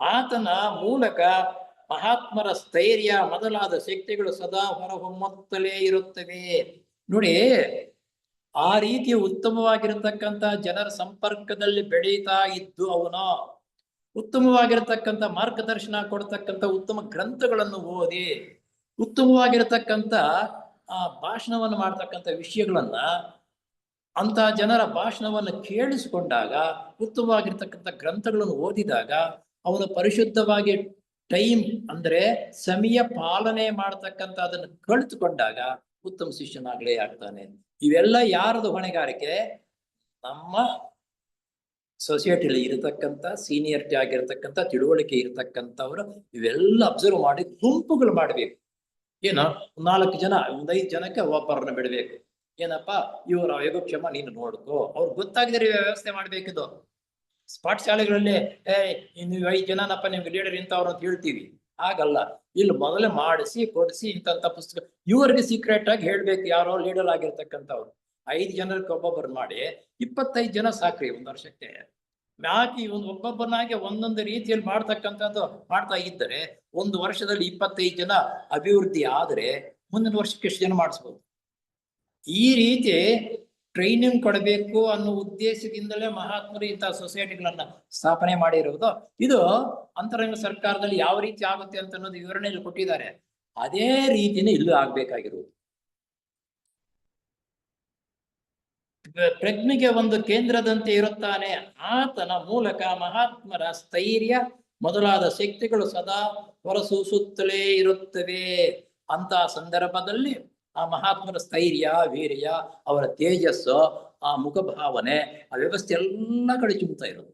ಆತನ ಮೂಲಕ ಮಹಾತ್ಮರ ಸ್ಥೈರ್ಯ ಮೊದಲಾದ ಶಕ್ತಿಗಳು ಸದಾ ಹೊರಹೊಮ್ಮುತ್ತಲೇ ಇರುತ್ತವೆ. ನೋಡಿ, ಆ ರೀತಿ ಉತ್ತಮವಾಗಿರತಕ್ಕಂತ ಜನರ ಸಂಪರ್ಕದಲ್ಲಿ ಬೆಳೀತಾ ಇದ್ದು ಅವನು ಉತ್ತಮವಾಗಿರತಕ್ಕಂಥ ಮಾರ್ಗದರ್ಶನ ಕೊಡ್ತಕ್ಕಂಥ ಉತ್ತಮ ಗ್ರಂಥಗಳನ್ನು ಓದಿ ಉತ್ತಮವಾಗಿರತಕ್ಕಂಥ ಭಾಷಣವನ್ನು ಮಾಡ್ತಕ್ಕಂಥ ವಿಷಯಗಳನ್ನ ಅಂತ ಜನರ ಭಾಷಣವನ್ನು ಕೇಳಿಸಿಕೊಂಡಾಗ, ಉತ್ತಮವಾಗಿರ್ತಕ್ಕಂಥ ಗ್ರಂಥಗಳನ್ನು ಓದಿದಾಗ ಅವನು ಪರಿಶುದ್ಧವಾಗಿ ಟೈಮ್ ಅಂದ್ರೆ ಸಮಯ ಪಾಲನೆ ಮಾಡತಕ್ಕಂಥ ಅದನ್ನು ಕಲಿತುಕೊಂಡಾಗ ಉತ್ತಮ ಶಿಷ್ಯನಾಗ್ಲೇ ಆಗ್ತಾನೆ. ಇವೆಲ್ಲ ಯಾರದು ಹೊಣೆಗಾರಿಕೆ? ನಮ್ಮ ಸೊಸೈಟಿಲಿ ಇರತಕ್ಕಂಥ ಸೀನಿಯರ್ಟಿ ಆಗಿರತಕ್ಕಂಥ ತಿಳುವಳಿಕೆ ಇರತಕ್ಕಂಥವ್ರು ಇವೆಲ್ಲ ಅಬ್ಸರ್ವ್ ಮಾಡಿ ಗುಂಪುಗಳು ಮಾಡ್ಬೇಕು. ಏನೋ 4 ಜನ 5 ಜನಕ್ಕೆ ಒಬ್ಬರನ್ನ ಬಿಡ್ಬೇಕು. ಏನಪ್ಪ, ಇವರ ಯೋಗಕ್ಷೇಮ ನೀನು ನೋಡ್ಕೋ. ಅವ್ರು ಗೊತ್ತಾಗಿದ್ರೆ ವ್ಯವಸ್ಥೆ ಮಾಡ್ಬೇಕಿದು. ಪಾಠಶಾಲೆಗಳಲ್ಲಿ ನೀವು 5 ಜನನಪ್ಪ ನಿಮ್ಗೆ ಲೀಡರ್ ಇಂಥವ್ರು ಅಂತ ಹೇಳ್ತೀವಿ, ಹಾಗಲ್ಲ. ಇಲ್ಲಿ ಮೊದಲೇ ಮಾಡಿಸಿ ಕೊಡಿಸಿ ಇಂಥ ಪುಸ್ತಕ ಇವರಿಗೆ ಸೀಕ್ರೆಟ್ ಆಗಿ ಹೇಳ್ಬೇಕು ಯಾರೋ ಲೀಡರ್ ಆಗಿರ್ತಕ್ಕಂಥವ್ರು. 5 ಜನಕ್ಕೆ ಒಬ್ಬೊಬ್ಬರು ಮಾಡಿ 25 ಜನ ಸಾಕ್ರಿ ಒಂದು ವರ್ಷಕ್ಕೆ. ಯಾಕೆ ಒಬ್ಬೊಬ್ಬನಾಗಿ ಒಂದೊಂದು ರೀತಿಯಲ್ಲಿ ಮಾಡ್ತಕ್ಕಂಥದ್ದು ಮಾಡ್ತಾ ಇದ್ದರೆ 1 ವರ್ಷದಲ್ಲಿ 25 ಜನ ಅಭಿವೃದ್ಧಿ ಆದ್ರೆ ಮುಂದಿನ ವರ್ಷಕ್ಕೆ ಎಷ್ಟು ಜನ ಮಾಡಿಸ್ಬೋದು? ಈ ರೀತಿ ಟ್ರೈನಿಂಗ್ ಕೊಡಬೇಕು ಅನ್ನೋ ಉದ್ದೇಶದಿಂದಲೇ ಮಹಾತ್ಮರು ಇಂತಹ ಸೊಸೈಟಿಗಳನ್ನ ಸ್ಥಾಪನೆ ಮಾಡಿರುವುದು. ಇದು ಅಂತರಂಗ ಸರ್ಕಾರದಲ್ಲಿ ಯಾವ ರೀತಿ ಆಗುತ್ತೆ ಅಂತ ಅನ್ನೋದು ವಿವರಣೆಯಲ್ಲಿ ಕೊಟ್ಟಿದ್ದಾರೆ. ಅದೇ ರೀತಿನೇ ಇಲ್ಲೂ ಆಗ್ಬೇಕಾಗಿರುವುದು. ಪ್ರಜ್ಞೆಗೆ ಒಂದು ಕೇಂದ್ರದಂತೆ ಇರುತ್ತಾನೆ. ಆತನ ಮೂಲಕ ಮಹಾತ್ಮರ ಸ್ಥೈರ್ಯ ಮೊದಲಾದ ಶಕ್ತಿಗಳು ಸದಾ ಹೊರಸೂಸುತ್ತಲೇ ಇರುತ್ತವೆ. ಅಂತ ಸಂದರ್ಭದಲ್ಲಿ ಆ ಮಹಾತ್ಮರ ಸ್ಥೈರ್ಯ, ವೀರ್ಯ, ಅವರ ತೇಜಸ್ಸು, ಆ ಮುಖಭಾವನೆ, ಆ ವ್ಯವಸ್ಥೆ ಎಲ್ಲ ಕಡೆ ಚಿಮ್ತಾ ಇರೋದು.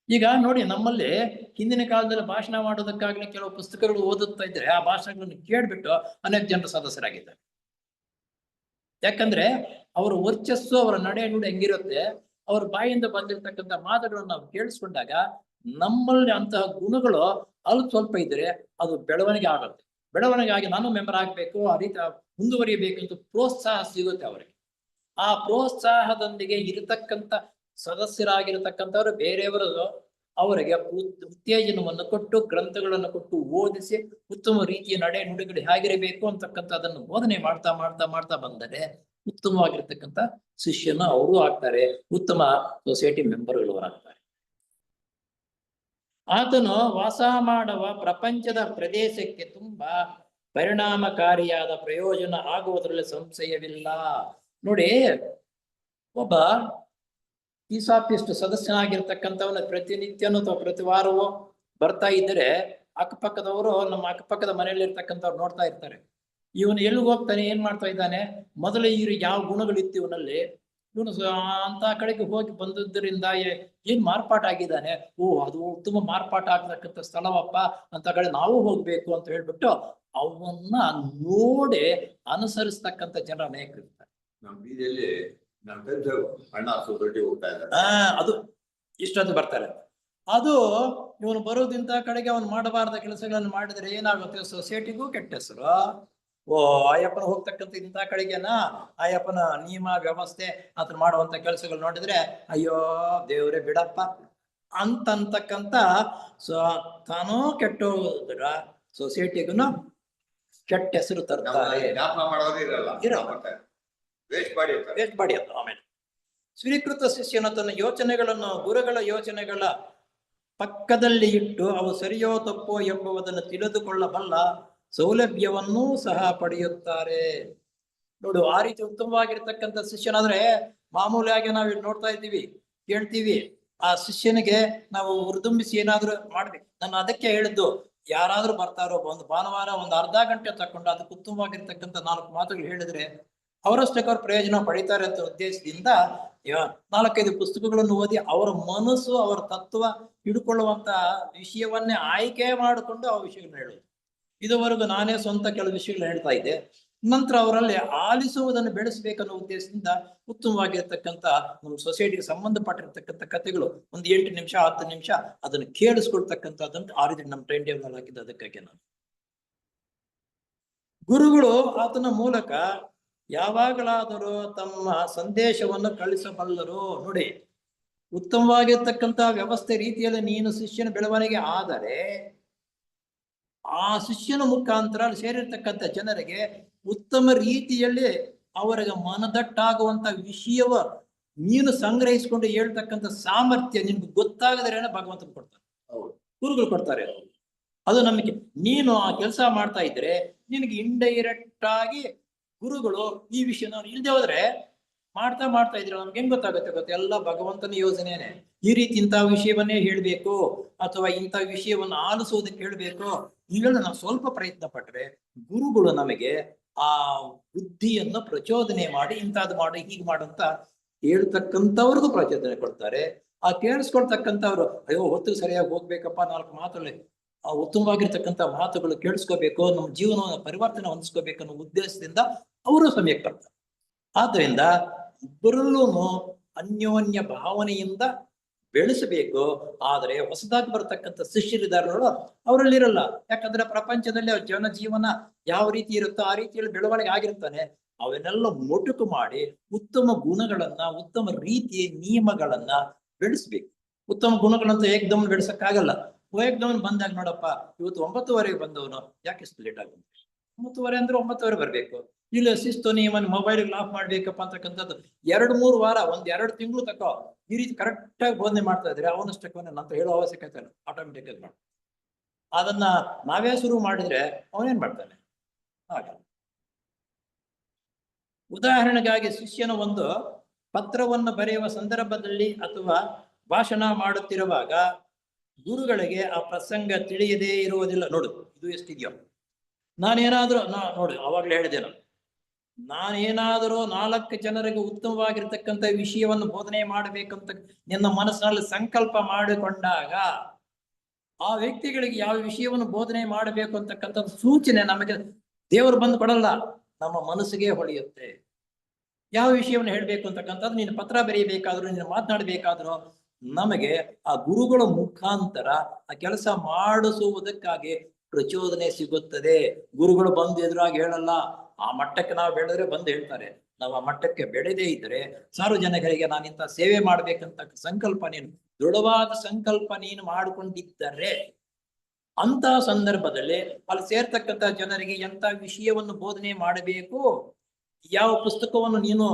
ಈಗ ನೋಡಿ, ನಮ್ಮಲ್ಲಿ ಹಿಂದಿನ ಕಾಲದಲ್ಲಿ ಭಾಷಣ ಮಾಡೋದಕ್ಕಾಗ್ಲಿ ಕೆಲವು ಪುಸ್ತಕಗಳು ಓದುತ್ತಾ ಇದ್ರೆ ಆ ಭಾಷಣಗಳನ್ನು ಕೇಳ್ಬಿಟ್ಟು ಅನೇಕ ಜನರು ಸದಸ್ಯರಾಗಿದ್ದಾರೆ. ಯಾಕಂದ್ರೆ ಅವರ ವರ್ಚಸ್ಸು, ಅವರ ನಡೆ ನುಡಿ ಹೆಂಗಿರುತ್ತೆ, ಅವ್ರ ಬಾಯಿಂದ ಬಂದಿರತಕ್ಕಂಥ ಮಾತುಗಳನ್ನು ನಾವು ಕೇಳಿಸ್ಕೊಂಡಾಗ ನಮ್ಮಲ್ಲಿ ಅಂತಹ ಗುಣಗಳು ಸ್ವಲ್ಪ ಇದ್ರೆ ಅದು ಬೆಳವಣಿಗೆ ಆಗುತ್ತೆ. ಬೆಳವಣಿಗೆ ಆಗಿ ನಾನು ಮೆಂಬರ್ ಆಗ್ಬೇಕು, ಆ ರೀತಿ ಮುಂದುವರಿಯಬೇಕು ಅಂತ ಪ್ರೋತ್ಸಾಹ ಸಿಗುತ್ತೆ ಅವರಿಗೆ. ಆ ಪ್ರೋತ್ಸಾಹದೊಂದಿಗೆ ಇರತಕ್ಕಂಥ ಸದಸ್ಯರಾಗಿರತಕ್ಕಂಥವ್ರು ಬೇರೆಯವರು ಅವರಿಗೆ ಉತ್ತೇಜನವನ್ನು ಕೊಟ್ಟು, ಗ್ರಂಥಗಳನ್ನು ಕೊಟ್ಟು ಓದಿಸಿ ಉತ್ತಮ ರೀತಿಯ ನಡೆ ನುಡಿಗಳು ಹೇಗಿರಬೇಕು ಅಂತಕ್ಕಂಥ ಅದನ್ನು ಬೋಧನೆ ಮಾಡ್ತಾ ಮಾಡ್ತಾ ಮಾಡ್ತಾ ಬಂದರೆ ಉತ್ತಮವಾಗಿರ್ತಕ್ಕಂಥ ಶಿಷ್ಯನ ಅವರು ಆಗ್ತಾರೆ, ಉತ್ತಮ ಸೊಸೈಟಿ ಮೆಂಬರ್ಗಳು ಆಗ್ತಾರೆ. ಆತನು ವಾಸ ಮಾಡುವ ಪ್ರಪಂಚದ ಪ್ರದೇಶಕ್ಕೆ ತುಂಬಾ ಪರಿಣಾಮಕಾರಿಯಾದ ಪ್ರಯೋಜನ ಆಗುವುದರಲ್ಲಿ ಸಂಶಯವಿಲ್ಲ. ನೋಡಿ, ಒಬ್ಬ ಈಸಾಪಿಸ್ಟ್ ಸದಸ್ಯನಾಗಿರ್ತಕ್ಕಂಥವನ್ನ ಪ್ರತಿನಿತ್ಯನೂ ಅಥವಾ ಪ್ರತಿ ವಾರವೂ ಬರ್ತಾ ಇದ್ದರೆ ಅಕ್ಕಪಕ್ಕದವರು, ನಮ್ಮ ಅಕ್ಕಪಕ್ಕದ ಮನೆಯಲ್ಲಿ ಇರ್ತಕ್ಕಂಥವ್ರು ನೋಡ್ತಾ ಇರ್ತಾರೆ, ಇವನು ಎಲ್ಲಿಗೆ ಹೋಗ್ತಾನೆ, ಏನ್ ಮಾಡ್ತಾ ಇದ್ದಾನೆ, ಮೊದಲೇ ಇವ್ರು ಯಾವ ಗುಣಗಳಿತ್ತು ಇವನಲ್ಲಿ, ಇವನು ಅಂತ ಕಡೆಗೆ ಹೋಗಿ ಬಂದದ್ದರಿಂದ ಏನ್ ಮಾರ್ಪಾಟ ಆಗಿದ್ದಾನೆ, ಓ ಅದು ಉತ್ತಮ ಮಾರ್ಪಾಟ ಆಗ್ತಕ್ಕಂಥ ಸ್ಥಳವಪ್ಪ, ಅಂತ ಕಡೆ ನಾವು ಹೋಗ್ಬೇಕು ಅಂತ ಹೇಳ್ಬಿಟ್ಟು ಅವನ್ನ ನೋಡಿ ಅನುಸರಿಸ್ತಕ್ಕಂಥ ಜನ ಅನೇಕ ಇರ್ತಾರೆ. ನಮ್ಮ ಬೀದಿಯಲ್ಲಿ ಅಣ್ಣ ಸೊಸೈಟಿ ಹೋಗ್ತಾ ಇದ್ದಾರೆ, ಅದು ಇಷ್ಟೊಂದು ಬರ್ತಾರೆ. ಅದು ಇವನು ಬರೋದಿಂತ ಕಡೆಗೆ ಅವನು ಮಾಡಬಾರದ ಕೆಲಸಗಳನ್ನು ಮಾಡಿದ್ರೆ ಏನಾಗುತ್ತೆ, ಸೊಸೈಟಿಗೂ ಕೆಟ್ಟ ಹೆಸರು. ಓ ಅಯ್ಯಪ್ಪನ ಹೋಗ್ತಕ್ಕಂಥ ಇಂಥ ಕಡೆಗೆನಾ ಅಯ್ಯಪ್ಪನ ನಿಯಮ ವ್ಯವಸ್ಥೆ ಅದನ್ನ ಮಾಡುವಂತ ಕೆಲಸಗಳು ನೋಡಿದ್ರೆ ಅಯ್ಯೋ ದೇವ್ರೆ ಬಿಡಪ್ಪ ಅಂತಕ್ಕಂಥ ತಾನೂ ಕೆಟ್ಟೋದ್ರ ಸೊಸೈಟಿಗೂ ಕೆಟ್ಟ ಹೆಸರು ತರ್ತಾರೆ. ವೇಸ್ಟ್ ಮಾಡಿ ಅಂತ. ಆಮೇಲೆ ಸ್ವೀಕೃತ ಶಿಷ್ಯನ ತನ್ನ ಯೋಚನೆಗಳನ್ನು ಗುರುಗಳ ಯೋಚನೆಗಳ ಪಕ್ಕದಲ್ಲಿ ಇಟ್ಟು ಅವು ಸರಿಯೋ ತಪ್ಪೋ ಎಂಬುದನ್ನು ತಿಳಿದುಕೊಳ್ಳಬಲ್ಲ ಸೌಲಭ್ಯವನ್ನೂ ಸಹ ಪಡೆಯುತ್ತಾರೆ. ನೋಡು, ಆ ರೀತಿ ಉತ್ತಮವಾಗಿರ್ತಕ್ಕಂಥ ಶಿಷ್ಯನಾದ್ರೆ ಮಾಮೂಲಿಯಾಗಿ ನಾವು ಇಲ್ಲಿ ನೋಡ್ತಾ ಇದ್ದೀವಿ, ಕೇಳ್ತೀವಿ. ಆ ಶಿಷ್ಯನಿಗೆ ನಾವು ಉರ್ದುಂಬಿಸಿ ಏನಾದ್ರು ಮಾಡ್ಬೇಕು. ನಾನು ಅದಕ್ಕೆ ಹೇಳಿದ್ದು, ಯಾರಾದ್ರೂ ಬರ್ತಾರೋ ಒಂದು ಭಾನುವಾರ ಒಂದು ಅರ್ಧ ಗಂಟೆ ತಕೊಂಡು ಅದಕ್ಕೆ ಉತ್ತಮವಾಗಿರ್ತಕ್ಕಂಥ 4 ಮಾತುಗಳು ಹೇಳಿದ್ರೆ ಅವರಷ್ಟಕ್ಕೆ ಅವ್ರ ಪ್ರಯೋಜನ ಪಡಿತಾರೆ ಅಂತ ಉದ್ದೇಶದಿಂದ 4-5 ಪುಸ್ತಕಗಳನ್ನು ಓದಿ ಅವರ ಮನಸ್ಸು ಅವರ ತತ್ವ ಹಿಡ್ಕೊಳ್ಳುವಂತ ವಿಷಯವನ್ನೇ ಆಯ್ಕೆ ಮಾಡಿಕೊಂಡು ಆ ವಿಷಯಗಳನ್ನ ಹೇಳೋದು. ಇದುವರೆಗೂ ನಾನೇ ಸ್ವಂತ ಕೆಲವು ವಿಷಯಗಳು ಹೇಳ್ತಾ ಇದ್ದೆ. ನಂತರ ಅವರಲ್ಲಿ ಆಲಿಸುವುದನ್ನು ಬೆಳೆಸಬೇಕನ್ನೋ ಉದ್ದೇಶದಿಂದ ಉತ್ತಮವಾಗಿರ್ತಕ್ಕಂಥ ನಮ್ಮ ಸೊಸೈಟಿಗೆ ಸಂಬಂಧಪಟ್ಟಿರ್ತಕ್ಕಂಥ ಕಥೆಗಳು ಒಂದು 8 ನಿಮಿಷ 10 ನಿಮಿಷ ಅದನ್ನು ಕೇಳಿಸ್ಕೊಳ್ತಕ್ಕಂಥದ್ದನ್ನು ಆ ರೀತಿ ನಮ್ಮ ಟೈಮ್ ಟೇಬಲ್ ಹಾಕಿದ್ದು. ಅದಕ್ಕಾಗಿ ನಾನು ಗುರುಗಳು ಆತನ ಮೂಲಕ ಯಾವಾಗಲಾದರೂ ತಮ್ಮ ಸಂದೇಶವನ್ನು ಕಳಿಸಬಲ್ಲರು. ನೋಡಿ, ಉತ್ತಮವಾಗಿರ್ತಕ್ಕಂಥ ವ್ಯವಸ್ಥೆ ರೀತಿಯಲ್ಲಿ ನೀನು ಶಿಷ್ಯನ ಬೆಳವಣಿಗೆ ಆದರೆ ಆ ಶಿಷ್ಯನ ಮುಖಾಂತರ ಸೇರಿರ್ತಕ್ಕಂಥ ಜನರಿಗೆ ಉತ್ತಮ ರೀತಿಯಲ್ಲಿ ಅವರಿಗೆ ಮನದಟ್ಟಾಗುವಂತ ವಿಷಯವ ನೀನು ಸಂಗ್ರಹಿಸಿಕೊಂಡು ಹೇಳ್ತಕ್ಕಂಥ ಸಾಮರ್ಥ್ಯ ನಿನ್ಗೆ ಗೊತ್ತಾಗದ್ರೆ ಭಗವಂತ ಕೊಡ್ತಾರೆ, ಗುರುಗಳು ಕೊಡ್ತಾರೆ. ಅದು ನಮಗೆ ನೀನು ಆ ಕೆಲಸ ಮಾಡ್ತಾ ಇದ್ರೆ ನಿನಗೆ ಇಂಡೈರೆಕ್ಟ್ ಆಗಿ ಗುರುಗಳು ಈ ವಿಷಯ ನಾವು ಇಲ್ದೆ ಹೋದ್ರೆ ಮಾಡ್ತಾ ಇದ್ರೆ ನಮ್ಗೆ ಹೆಂಗ್ ಗೊತ್ತಾಗುತ್ತೆ ಎಲ್ಲ ಭಗವಂತನ ಯೋಜನೆನೆ. ಈ ರೀತಿ ಇಂಥ ವಿಷಯವನ್ನೇ ಹೇಳ್ಬೇಕು ಅಥವಾ ಇಂಥ ವಿಷಯವನ್ನು ಆಲಿಸುವುದಕ್ಕೆ ಹೇಳ್ಬೇಕು. ಈಗೆಲ್ಲ ನಾವು ಸ್ವಲ್ಪ ಪ್ರಯತ್ನ ಪಟ್ರೆ ಗುರುಗಳು ನಮಗೆ ಆ ಬುದ್ಧಿಯನ್ನು ಪ್ರಚೋದನೆ ಮಾಡಿ ಇಂಥದ್ದು ಮಾಡಿ ಹೀಗೆ ಮಾಡಂತ ಹೇಳ್ತಕ್ಕಂಥವ್ರಿಗೂ ಪ್ರಚೋದನೆ ಕೊಡ್ತಾರೆ. ಆ ಕೇಳಿಸ್ಕೊಳ್ತಕ್ಕಂಥವ್ರು ಅಯ್ಯೋ ಹೊತ್ತು ಸರಿಯಾಗಿ ಹೋಗ್ಬೇಕಪ್ಪ, 4 ಮಾತುಗಳು ಆ ಉತ್ತಮವಾಗಿರ್ತಕ್ಕಂಥ ಮಾತುಗಳು ಕೇಳಿಸ್ಕೋಬೇಕು, ನಮ್ಮ ಜೀವನವನ್ನು ಪರಿವರ್ತನೆ ಹೊಂದಿಸ್ಕೋಬೇಕನ್ನೋ ಉದ್ದೇಶದಿಂದ ಅವರು ಸಮಯಕ್ಕೆ ಬರ್ತಾರೆ. ಆದ್ದರಿಂದ ಇಬ್ಬರಲ್ಲೂ ಅನ್ಯೋನ್ಯ ಭಾವನೆಯಿಂದ ಬೆಳೆಸಬೇಕು. ಆದರೆ ಹೊಸದಾಗಿ ಬರತಕ್ಕಂಥ ಶಿಷ್ಯರಿದಾರರು ಅವರಲ್ಲಿರಲ್ಲ. ಯಾಕಂದ್ರೆ ಪ್ರಪಂಚದಲ್ಲಿ ಅವ್ರ ಜನಜೀವನ ಯಾವ ರೀತಿ ಇರುತ್ತೋ ಆ ರೀತಿಯಲ್ಲಿ ಬೆಳವಣಿಗೆ ಆಗಿರ್ತಾನೆ. ಅವನ್ನೆಲ್ಲ ಮೊಟಕು ಮಾಡಿ ಉತ್ತಮ ಗುಣಗಳನ್ನ, ಉತ್ತಮ ರೀತಿಯ ನಿಯಮಗಳನ್ನ ಬೆಳೆಸ್ಬೇಕು. ಉತ್ತಮ ಗುಣಗಳಂತ ಏಕ್ದಮ್ ಬೆಳೆಸಕ್ಕಾಗಲ್ಲ. ಏಕ್ದಮ್ ಬಂದಾಗ ನೋಡಪ್ಪ ಇವತ್ತು 9:30 ಬಂದವನು ಯಾಕೆ ಇಷ್ಟು ಲೇಟ್ ಆಗುತ್ತೆ, 9:30 ಅಂದ್ರೆ 9:30 ಬರ್ಬೇಕು. ಇಲ್ಲ ಶಿಸ್ತು ನಿಯಮನ ಮೊಬೈಲ್ ಆಫ್ ಮಾಡ್ಬೇಕಪ್ಪ ಅಂತಕ್ಕಂಥದ್ದು 2-3 ವಾರ 1-2 ತಿಂಗಳು ತಕೋ ಈ ರೀತಿ ಕರೆಕ್ಟ್ ಆಗಿ ಬೋಧನೆ ಮಾಡ್ತಾ ಇದ್ರೆ ಅವನಷ್ಟಕ್ಕೆ ನಂತರ ಹೇಳೋ ಅವಶ್ಯಕತೆ ಇಲ್ಲ, ಆಟೋಮೆಟಿಕ್ ಆಗಿ ಮಾಡ. ಅದನ್ನ ನಾವೇ ಶುರು ಮಾಡಿದ್ರೆ ಅವನೇನ್ ಮಾಡ್ತಾನೆ ಆಗ. ಉದಾಹರಣೆಗಾಗಿ ಶಿಷ್ಯನ ಒಂದು ಪತ್ರವನ್ನು ಬರೆಯುವ ಸಂದರ್ಭದಲ್ಲಿ ಅಥವಾ ಭಾಷಣ ಮಾಡುತ್ತಿರುವಾಗ ಗುರುಗಳಿಗೆ ಆ ಪ್ರಸಂಗ ತಿಳಿಯದೇ ಇರುವುದಿಲ್ಲ. ನೋಡು, ಇದು ಎಷ್ಟಿದೆಯೋ. ನಾನೇನಾದ್ರೂ ನೋಡು, ಅವಾಗ್ಲೇ ಹೇಳಿದೆ ನಾನೇನಾದರೂ 4 ಜನರಿಗೆ ಉತ್ತಮವಾಗಿರ್ತಕ್ಕಂಥ ವಿಷಯವನ್ನು ಬೋಧನೆ ಮಾಡಬೇಕಂತ ನಿನ್ನ ಮನಸ್ಸಿನಲ್ಲಿ ಸಂಕಲ್ಪ ಮಾಡಿಕೊಂಡಾಗ ಆ ವ್ಯಕ್ತಿಗಳಿಗೆ ಯಾವ ವಿಷಯವನ್ನು ಬೋಧನೆ ಮಾಡಬೇಕು ಅಂತಕ್ಕಂಥ ಸೂಚನೆ ನಮಗೆ ದೇವರು ಬಂದು ಕೊಡಲ್ಲ, ನಮ್ಮ ಮನಸ್ಸಿಗೆ ಹೊಳೆಯುತ್ತೆ. ಯಾವ ವಿಷಯವನ್ನು ಹೇಳ್ಬೇಕು ಅಂತಕ್ಕಂಥದ್ದು ನೀನು ಪತ್ರ ಬರೆಯಬೇಕಾದ್ರೂ ನೀನು ಮಾತನಾಡಬೇಕಾದ್ರೂ ನಮಗೆ ಆ ಗುರುಗಳ ಮುಖಾಂತರ ಆ ಕೆಲಸ ಮಾಡಿಸುವುದಕ್ಕಾಗಿ ಪ್ರಚೋದನೆ ಸಿಗುತ್ತದೆ. ಗುರುಗಳು ಬಂದು ಎದುರಾಗಿ ಹೇಳಲ್ಲ. ಆ ಮಟ್ಟಕ್ಕೆ ನಾವು ಬೆಳೆದ್ರೆ ಬಂದು ಹೇಳ್ತಾರೆ. ನಾವು ಆ ಮಟ್ಟಕ್ಕೆ ಬೆಳೆದೇ ಇದ್ರೆ ಸಾರ್ವಜನಿಕರಿಗೆ ನಾನು ಇಂಥ ಸೇವೆ ಮಾಡ್ಬೇಕಂತ ಸಂಕಲ್ಪ ನೀನು ದೃಢವಾದ ಸಂಕಲ್ಪ ನೀನು ಮಾಡಿಕೊಂಡಿದ್ದರೆ ಅಂತ ಸಂದರ್ಭದಲ್ಲಿ ಅಲ್ಲಿ ಸೇರ್ತಕ್ಕಂಥ ಜನರಿಗೆ ಎಂತ ವಿಷಯವನ್ನು ಬೋಧನೆ ಮಾಡಬೇಕು, ಯಾವ ಪುಸ್ತಕವನ್ನು ನೀನು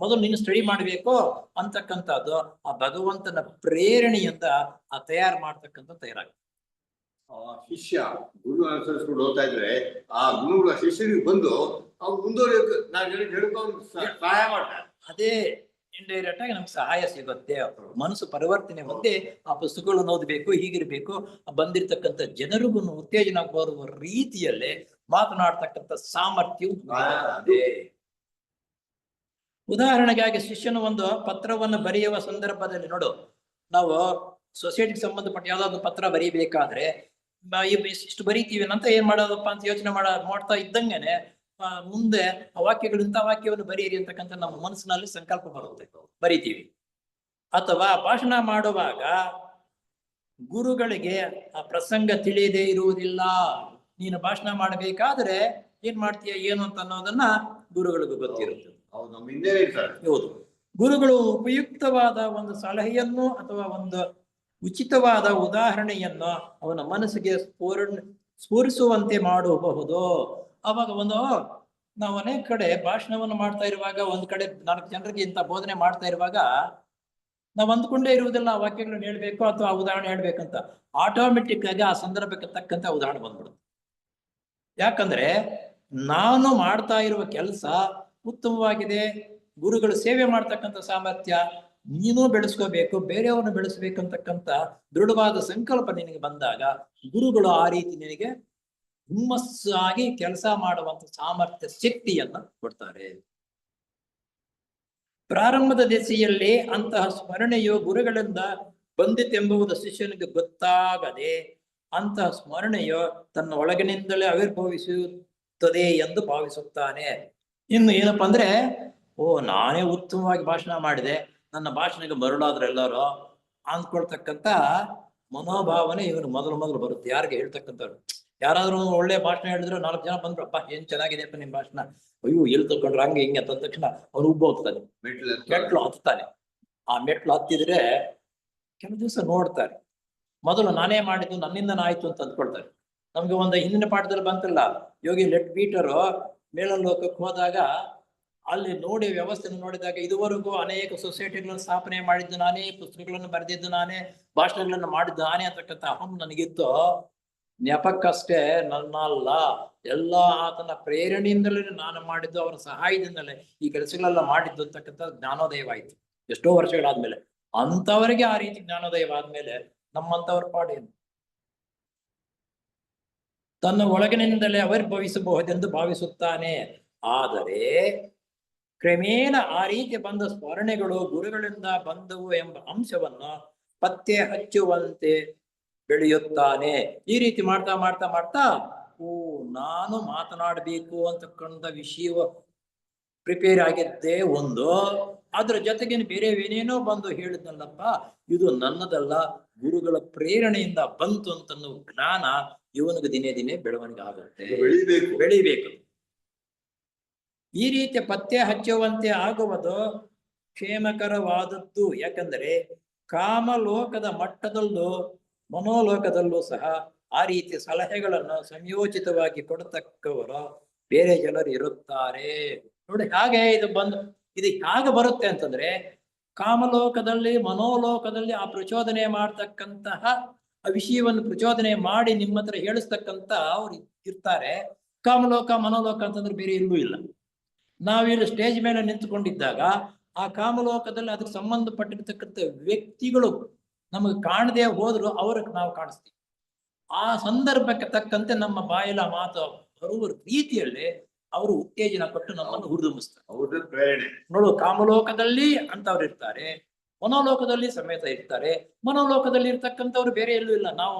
ಮೊದಲು ನೀನು ಸ್ಟಡಿ ಮಾಡಬೇಕು ಅಂತಕ್ಕಂಥದ್ದು ಆ ಭಗವಂತನ ಪ್ರೇರಣೆಯಿಂದ ಆ ತಯಾರು ಮಾಡ್ತಕ್ಕಂಥ ತಯಾರಾಗುತ್ತೆ. ಶಿಷ್ಯ ಗುರು ಅನುಸರಿಸ್ಕೊಂಡು ಹೋಗ್ತಾ ಇದ್ರೆ ಆ ಗುರುಗಳ ಶಿಷ್ಯರಿಗೆ ಬಂದು ಅವ್ರು ಮುಂದುವರಿಯೋಕೆ ಸಹಾಯ ಮಾಡ್ತಾರೆ. ಅದೇ ಇಂಡೈರೆಕ್ಟ್ ಆಗಿ ನಮ್ಗೆ ಸಹಾಯ ಸಿಗುತ್ತೆ. ಮನಸ್ಸು ಪರಿವರ್ತನೆ ಹೊಂದಿ ಆ ಪುಸ್ತಕಗಳನ್ನು ಓದಬೇಕು, ಹೀಗಿರ್ಬೇಕು. ಬಂದಿರ್ತಕ್ಕಂಥ ಜನರಿಗೂ ಉತ್ತೇಜನ ಬರುವ ರೀತಿಯಲ್ಲೇ ಮಾತನಾಡ್ತಕ್ಕಂಥ ಸಾಮರ್ಥ್ಯವು ಉದಾಹರಣೆಗಾಗಿ ಶಿಷ್ಯನು ಒಂದು ಪತ್ರವನ್ನು ಬರೆಯುವ ಸಂದರ್ಭದಲ್ಲಿ ನೋಡು, ನಾವು ಸೊಸೈಟಿಗೆ ಸಂಬಂಧಪಟ್ಟ ಯಾವ್ದಾದ್ರು ಪತ್ರ ಬರೀಬೇಕಾದ್ರೆ ಇಷ್ಟು ಬರೀತೀವಿ ಅಂತ ಏನ್ ಮಾಡೋದಪ್ಪ ಅಂತ ಯೋಚನೆ ಮಾಡ್ತಾ ಇದ್ದಂಗೆನೆ ಮುಂದೆ ಆ ವಾಕ್ಯಗಳು ಇಂಥ ವಾಕ್ಯವನ್ನು ಬರೀರಿ ಅಂತಕ್ಕಂಥ ನಮ್ಮ ಮನಸ್ಸಿನಲ್ಲಿ ಸಂಕಲ್ಪ ಬರುತ್ತೆ, ಬರೀತೀವಿ. ಅಥವಾ ಭಾಷಣ ಮಾಡುವಾಗ ಗುರುಗಳಿಗೆ ಆ ಪ್ರಸಂಗ ತಿಳಿಯದೇ ಇರುವುದಿಲ್ಲ. ನೀನು ಭಾಷಣ ಮಾಡಬೇಕಾದ್ರೆ ಏನ್ ಮಾಡ್ತೀಯ ಏನು ಅಂತ ಅನ್ನೋದನ್ನ ಗುರುಗಳಿಗೂ ಗೊತ್ತಿರುತ್ತೆ. ಹೌದು, ಗುರುಗಳು ಉಪಯುಕ್ತವಾದ ಒಂದು ಸಲಹೆಯನ್ನು ಅಥವಾ ಒಂದು ಉಚಿತವಾದ ಉದಾಹರಣೆಯನ್ನು ಅವನ ಮನಸ್ಸಿಗೆ ಸ್ಫೂರಿಸುವಂತೆ ಮಾಡಬಹುದು. ಅವಾಗ ನಾವು ಅನೇಕ ಕಡೆ ಭಾಷಣವನ್ನು ಮಾಡ್ತಾ ಇರುವಾಗ, ಒಂದ್ ಕಡೆ 4 ಜನರಿಗೆ ಇಂಥ ಬೋಧನೆ ಮಾಡ್ತಾ ಇರುವಾಗ ನಾವು ಅಂದ್ಕೊಂಡೇ ಇರುವುದಿಲ್ಲ ಆ ವಾಕ್ಯಗಳನ್ನ ಹೇಳ್ಬೇಕು ಅಥವಾ ಆ ಉದಾಹರಣೆ ಹೇಳ್ಬೇಕಂತ. ಆಟೋಮೆಟಿಕ್ ಆಗಿ ಆ ಸಂದರ್ಭಕ್ಕೆ ತಕ್ಕಂತೆ ಉದಾಹರಣೆ ಬಂದ್ಬಿಡುತ್ತೆ. ಯಾಕಂದ್ರೆ ನಾನು ಮಾಡ್ತಾ ಇರುವ ಕೆಲಸ ಉತ್ತಮವಾಗಿದೆ, ಗುರುಗಳು ಸೇವೆ ಮಾಡ್ತಕ್ಕಂಥ ಸಾಮರ್ಥ್ಯ ನೀನು ಬೆಳೆಸ್ಕೋಬೇಕು, ಬೇರೆಯವ್ರನ್ನ ಬೆಳೆಸ್ಬೇಕಂತಕ್ಕಂಥ ದೃಢವಾದ ಸಂಕಲ್ಪ ನಿನಗೆ ಬಂದಾಗ ಗುರುಗಳು ಆ ರೀತಿ ನಿನಗೆ ಹುಮ್ಮಸ್ಸಾಗಿ ಕೆಲಸ ಮಾಡುವಂತ ಸಾಮರ್ಥ್ಯ ಶಕ್ತಿಯನ್ನ ಕೊಡ್ತಾರೆ. ಪ್ರಾರಂಭದ ದೆಸೆಯಲ್ಲಿ ಅಂತಹ ಸ್ಮರಣೆಯು ಗುರುಗಳಿಂದ ಬಂದಿತೆಂಬುದು ಶಿಷ್ಯನಿಗೆ ಗೊತ್ತಾಗದೆ ಅಂತಹ ಸ್ಮರಣೆಯು ತನ್ನ ಒಳಗಿನಿಂದಲೇ ಆವಿರ್ಭವಿಸುತ್ತದೆ ಎಂದು ಭಾವಿಸುತ್ತಾನೆ. ಇನ್ನು ಏನಪ್ಪಾ ಅಂದ್ರೆ, ನಾನೇ ಉತ್ತಮವಾಗಿ ಭಾಷಣ ಮಾಡಿದೆ, ನನ್ನ ಭಾಷಣಕ್ಕೆ ಮರುಳಾದ್ರೆ ಎಲ್ಲರೂ ಅಂದ್ಕೊಳ್ತಕ್ಕಂಥ ಮನೋಭಾವನೆ ಇವನು ಮೊದಲು ಬರುತ್ತೆ. ಯಾರಿಗೆ ಹೇಳ್ತಕ್ಕಂಥವ್ರು ಯಾರಾದ್ರೂ ಒಳ್ಳೆ ಭಾಷಣ ಹೇಳಿದ್ರೆ 4 ಜನ ಬಂದ್ರು, ಅಪ್ಪ ಏನ್ ಚೆನ್ನಾಗಿದೆಯಪ್ಪ ನಿಮ್ ಭಾಷಣ, ಅಯ್ಯೋ ಎಲ್ಲಿ ತಕೊಂಡ್ರೆ ಹಂಗೆ ಹಿಂಗೆ ತಂದ ತಕ್ಷಣ ಅವ್ನು ಉಬ್ಬ ಹೋಗ್ತಾನೆ, ಮೆಟ್ಲು ಹತ್ತಾನೆ. ಆ ಮೆಟ್ಲು ಹತ್ತಿದ್ರೆ ಕೆಲವು ದಿವಸ ನೋಡ್ತಾರೆ, ಮೊದಲು ನಾನೇ ಮಾಡಿದ್ದು ನನ್ನಿಂದನೇ ಆಯ್ತು ಅಂತ ಅಂದ್ಕೊಳ್ತಾರೆ. ನಮ್ಗೆ ಒಂದು ಹಿಂದಿನ ಪಾಠದಲ್ಲಿ ಬಂತಲ್ಲ, ಯೋಗಿ ಲೆಟ್ ಬೀಟರು ಮೇಲೋಕಕ್ಕೆ ಹೋದಾಗ ಅಲ್ಲಿ ನೋಡಿ ವ್ಯವಸ್ಥೆಯನ್ನು ನೋಡಿದಾಗ ಇದುವರೆಗೂ ಅನೇಕ ಸೊಸೈಟಿಗಳನ್ನು ಸ್ಥಾಪನೆ ಮಾಡಿದ್ದು ನಾನೇ, ಪುಸ್ತಕಗಳನ್ನು ಬರೆದಿದ್ದು ನಾನೇ, ಭಾಷಣಗಳನ್ನು ಮಾಡಿದ್ದು ನಾನೇ ಅಂತಕ್ಕಂಥ ಅಹಂ ನನಗಿತ್ತು. ನೆಪಕ್ಕಷ್ಟೇ ನನ್ನಲ್ಲ, ಎಲ್ಲ ಆತನ ಪ್ರೇರಣೆಯಿಂದಲೇ ನಾನು ಮಾಡಿದ್ದು, ಅವರ ಸಹಾಯದಿಂದಲೇ ಈ ಕೆಲಸಗಳೆಲ್ಲ ಮಾಡಿದ್ದು ಅಂತಕ್ಕಂಥ ಜ್ಞಾನೋದಯವಾಯಿತು ಎಷ್ಟೋ ವರ್ಷಗಳಾದ್ಮೇಲೆ. ಅಂತವರಿಗೆ ಆ ರೀತಿ ಜ್ಞಾನೋದಯವಾದ್ಮೇಲೆ ನಮ್ಮಂತವ್ರ ಪಾಡೇನು? ತನ್ನ ಒಳಗಿನಿಂದಲೇ ಆವಿರ್ಭವಿಸಬಹುದೆಂದು ಭಾವಿಸುತ್ತಾನೆ. ಆದರೆ ಕ್ರಮೇಣ ಆ ರೀತಿ ಬಂದ ಸ್ಮರಣೆಗಳು ಗುರುಗಳಿಂದ ಬಂದವು ಎಂಬ ಅಂಶವನ್ನು ಪತ್ತೆ ಹಚ್ಚುವಂತೆ ಬೆಳೆಯುತ್ತಾನೆ. ಈ ರೀತಿ ಮಾಡ್ತಾ ಮಾಡ್ತಾ ಮಾಡ್ತಾ ನಾನು ಮಾತನಾಡಬೇಕು ಅಂತಕ್ಕಂಥ ವಿಷಯ ಪ್ರಿಪೇರ್ ಆಗಿದ್ದೇ ಒಂದು, ಅದ್ರ ಜೊತೆಗೆ ಬೇರೆವೇನೇನೋ ಬಂದು ಹೇಳಿದ್ನಲ್ಲಪ್ಪ, ಇದು ನನ್ನದಲ್ಲ, ಗುರುಗಳ ಪ್ರೇರಣೆಯಿಂದ ಬಂತು ಅಂತನ್ನೋ ಜ್ಞಾನ ಇವನಿಗೆ ದಿನೇ ದಿನೇ ಬೆಳವಣಿಗೆ ಆಗುತ್ತೆ, ಬೆಳಿಬೇಕು. ಈ ರೀತಿ ಪತ್ತೆ ಹಚ್ಚುವಂತೆ ಆಗುವುದು ಕ್ಷೇಮಕರವಾದದ್ದು. ಯಾಕಂದರೆ ಕಾಮಲೋಕದ ಮಟ್ಟದಲ್ಲೂ ಮನೋಲೋಕದಲ್ಲೂ ಸಹ ಆ ರೀತಿ ಸಲಹೆಗಳನ್ನು ಸಂಯೋಚಿತವಾಗಿ ಕೊಡತಕ್ಕವರು ಬೇರೆ ಜನರು ಇರುತ್ತಾರೆ. ನೋಡಿ, ಹಾಗೆ ಇದು ಹೇಗೆ ಬರುತ್ತೆ ಅಂತಂದ್ರೆ, ಕಾಮಲೋಕದಲ್ಲಿ ಮನೋಲೋಕದಲ್ಲಿ ಆ ಪ್ರಚೋದನೆ ಮಾಡ್ತಕ್ಕಂತಹ ಆ ವಿಷಯವನ್ನು ಪ್ರಚೋದನೆ ಮಾಡಿ ನಿಮ್ಮ ಹತ್ರ ಹೇಳಿಸ್ತಕ್ಕಂತ ಅವ್ರು ಇರ್ತಾರೆ. ಕಾಮಲೋಕ ಮನೋಲೋಕ ಅಂತಂದ್ರೆ ಬೇರೆ ಎಲ್ಲೂ ಇಲ್ಲ. ನಾವಿಲ್ಲಿ ಸ್ಟೇಜ್ ಮೇಲೆ ನಿಂತುಕೊಂಡಿದ್ದಾಗ ಆ ಕಾಮಲೋಕದಲ್ಲಿ ಅದಕ್ಕೆ ಸಂಬಂಧಪಟ್ಟಿರ್ತಕ್ಕಂಥ ವ್ಯಕ್ತಿಗಳು ನಮಗೆ ಕಾಣದೆ ಹೋದ್ರು ಅವ್ರಿಗೆ ನಾವು ಕಾಣಿಸ್ತೀವಿ. ಆ ಸಂದರ್ಭಕ್ಕೆ ತಕ್ಕಂತೆ ನಮ್ಮ ಬಾಯಿಲ ಮಾತು ಬರುವ ರೀತಿಯಲ್ಲಿ ಅವರು ಉತ್ತೇಜನ ಕೊಟ್ಟು ನಮ್ಮನ್ನು ಹುರಿದುಂಬಿಸ್ತಾರೆ. ನೋಡು, ಕಾಮಲೋಕದಲ್ಲಿ ಅಂತವ್ರು ಇರ್ತಾರೆ, ಮನೋಲೋಕದಲ್ಲಿ ಸಮೇತ ಇರ್ತಾರೆ. ಮನೋಲೋಕದಲ್ಲಿ ಇರ್ತಕ್ಕಂಥವ್ರು ಬೇರೆ ಎಲ್ಲೂ ಇಲ್ಲ. ನಾವು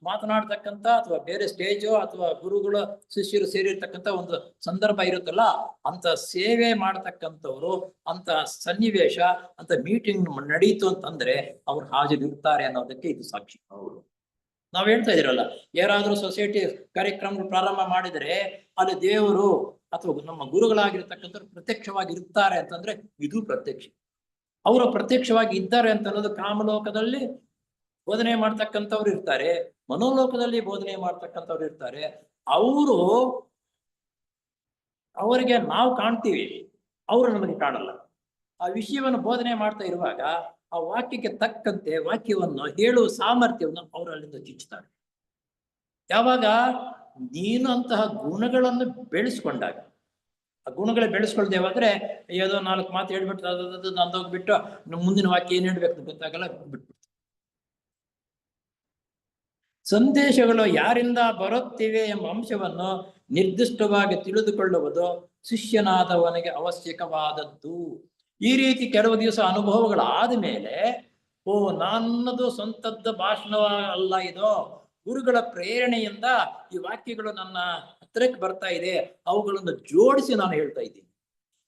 ಮಾತನಾಡ್ತಕ್ಕಂಥ ಅಥವಾ ಬೇರೆ ಸ್ಟೇಜು ಅಥವಾ ಗುರುಗಳ ಶಿಷ್ಯರು ಸೇರಿರ್ತಕ್ಕಂಥ ಒಂದು ಸಂದರ್ಭ ಇರುತ್ತಲ್ಲ, ಅಂತ ಸೇವೆ ಮಾಡ್ತಕ್ಕಂಥವ್ರು, ಅಂತ ಸನ್ನಿವೇಶ, ಅಂತ ಮೀಟಿಂಗ್ ನಡೀತು ಅಂತಂದ್ರೆ ಅವ್ರು ಹಾಜರಿರ್ತಾರೆ ಅನ್ನೋದಕ್ಕೆ ಇದು ಸಾಕ್ಷಿ. ನಾವ್ ಹೇಳ್ತಾ ಇದಿರಲ್ಲ, ಯಾರಾದ್ರೂ ಸೊಸೈಟಿ ಕಾರ್ಯಕ್ರಮಗಳು ಪ್ರಾರಂಭ ಮಾಡಿದ್ರೆ ಅಲ್ಲಿ ದೇವರು ಅಥವಾ ನಮ್ಮ ಗುರುಗಳಾಗಿರ್ತಕ್ಕಂಥವ್ರು ಪ್ರತ್ಯಕ್ಷವಾಗಿ ಇರ್ತಾರೆ ಅಂತಂದ್ರೆ ಇದು ಪ್ರತ್ಯಕ್ಷ. ಅವರು ಪ್ರತ್ಯಕ್ಷವಾಗಿ ಇದ್ದಾರೆ ಅಂತ ಅನ್ನೋದು ಕಾಮಲೋಕದಲ್ಲಿ ಬೋಧನೆ ಮಾಡ್ತಕ್ಕಂಥವ್ರು ಇರ್ತಾರೆ, ಮನೋಲೋಕದಲ್ಲಿ ಬೋಧನೆ ಮಾಡ್ತಕ್ಕಂಥವ್ರು ಇರ್ತಾರೆ. ಅವರಿಗೆ ನಾವು ಕಾಣ್ತೀವಿ, ಅವರು ನಮಗೆ ಕಾಣಲ್ಲ. ಆ ವಿಷಯವನ್ನು ಬೋಧನೆ ಮಾಡ್ತಾ ಇರುವಾಗ ಆ ವಾಕ್ಯಕ್ಕೆ ತಕ್ಕಂತೆ ವಾಕ್ಯವನ್ನು ಹೇಳುವ ಸಾಮರ್ಥ್ಯವನ್ನು ಅವರು ಅಲ್ಲಿಂದ ಚುಚ್ಚುತ್ತಾರೆ. ಯಾವಾಗ ನೀನು ಅಂತಹ ಗುಣಗಳನ್ನು ಬೆಳೆಸ್ಕೊಂಡಾಗ, ಆ ಗುಣಗಳ ಬೆಳೆಸ್ಕೊಳ್ದೆ ಹೋದ್ರೆ ಏದೋ 4 ಮಾತು ಹೇಳ್ಬಿಟ್ಟು ಅದು ನಂದೋಗ್ಬಿಟ್ಟು ಮುಂದಿನ ವಾಕ್ಯ ಏನ್ ಹೇಳ್ಬೇಕು ಗೊತ್ತಾಗಲ್ಲ, ಬಿಟ್ಬಿಡ್ತು. ಸಂದೇಶಗಳು ಯಾರಿಂದ ಬರುತ್ತಿವೆ ಎಂಬ ಅಂಶವನ್ನು ನಿರ್ದಿಷ್ಟವಾಗಿ ತಿಳಿದುಕೊಳ್ಳುವುದು ಶಿಷ್ಯನಾದವನಿಗೆ ಅವಶ್ಯಕವಾದದ್ದು. ಈ ರೀತಿ ಕೆಲವು ದಿವಸ ಅನುಭವಗಳಾದ ಮೇಲೆ, ಓ ನನ್ನದು ಸ್ವಂತದ ಭಾಷಣ ಅಲ್ಲ ಇದು, ಗುರುಗಳ ಪ್ರೇರಣೆಯಿಂದ ಈ ವಾಕ್ಯಗಳು ನನ್ನ ಹತ್ತಿರಕ್ಕೆ ಬರ್ತಾ ಇದೆ, ಅವುಗಳನ್ನು ಜೋಡಿಸಿ ನಾನು ಹೇಳ್ತಾ ಇದ್ದೀನಿ.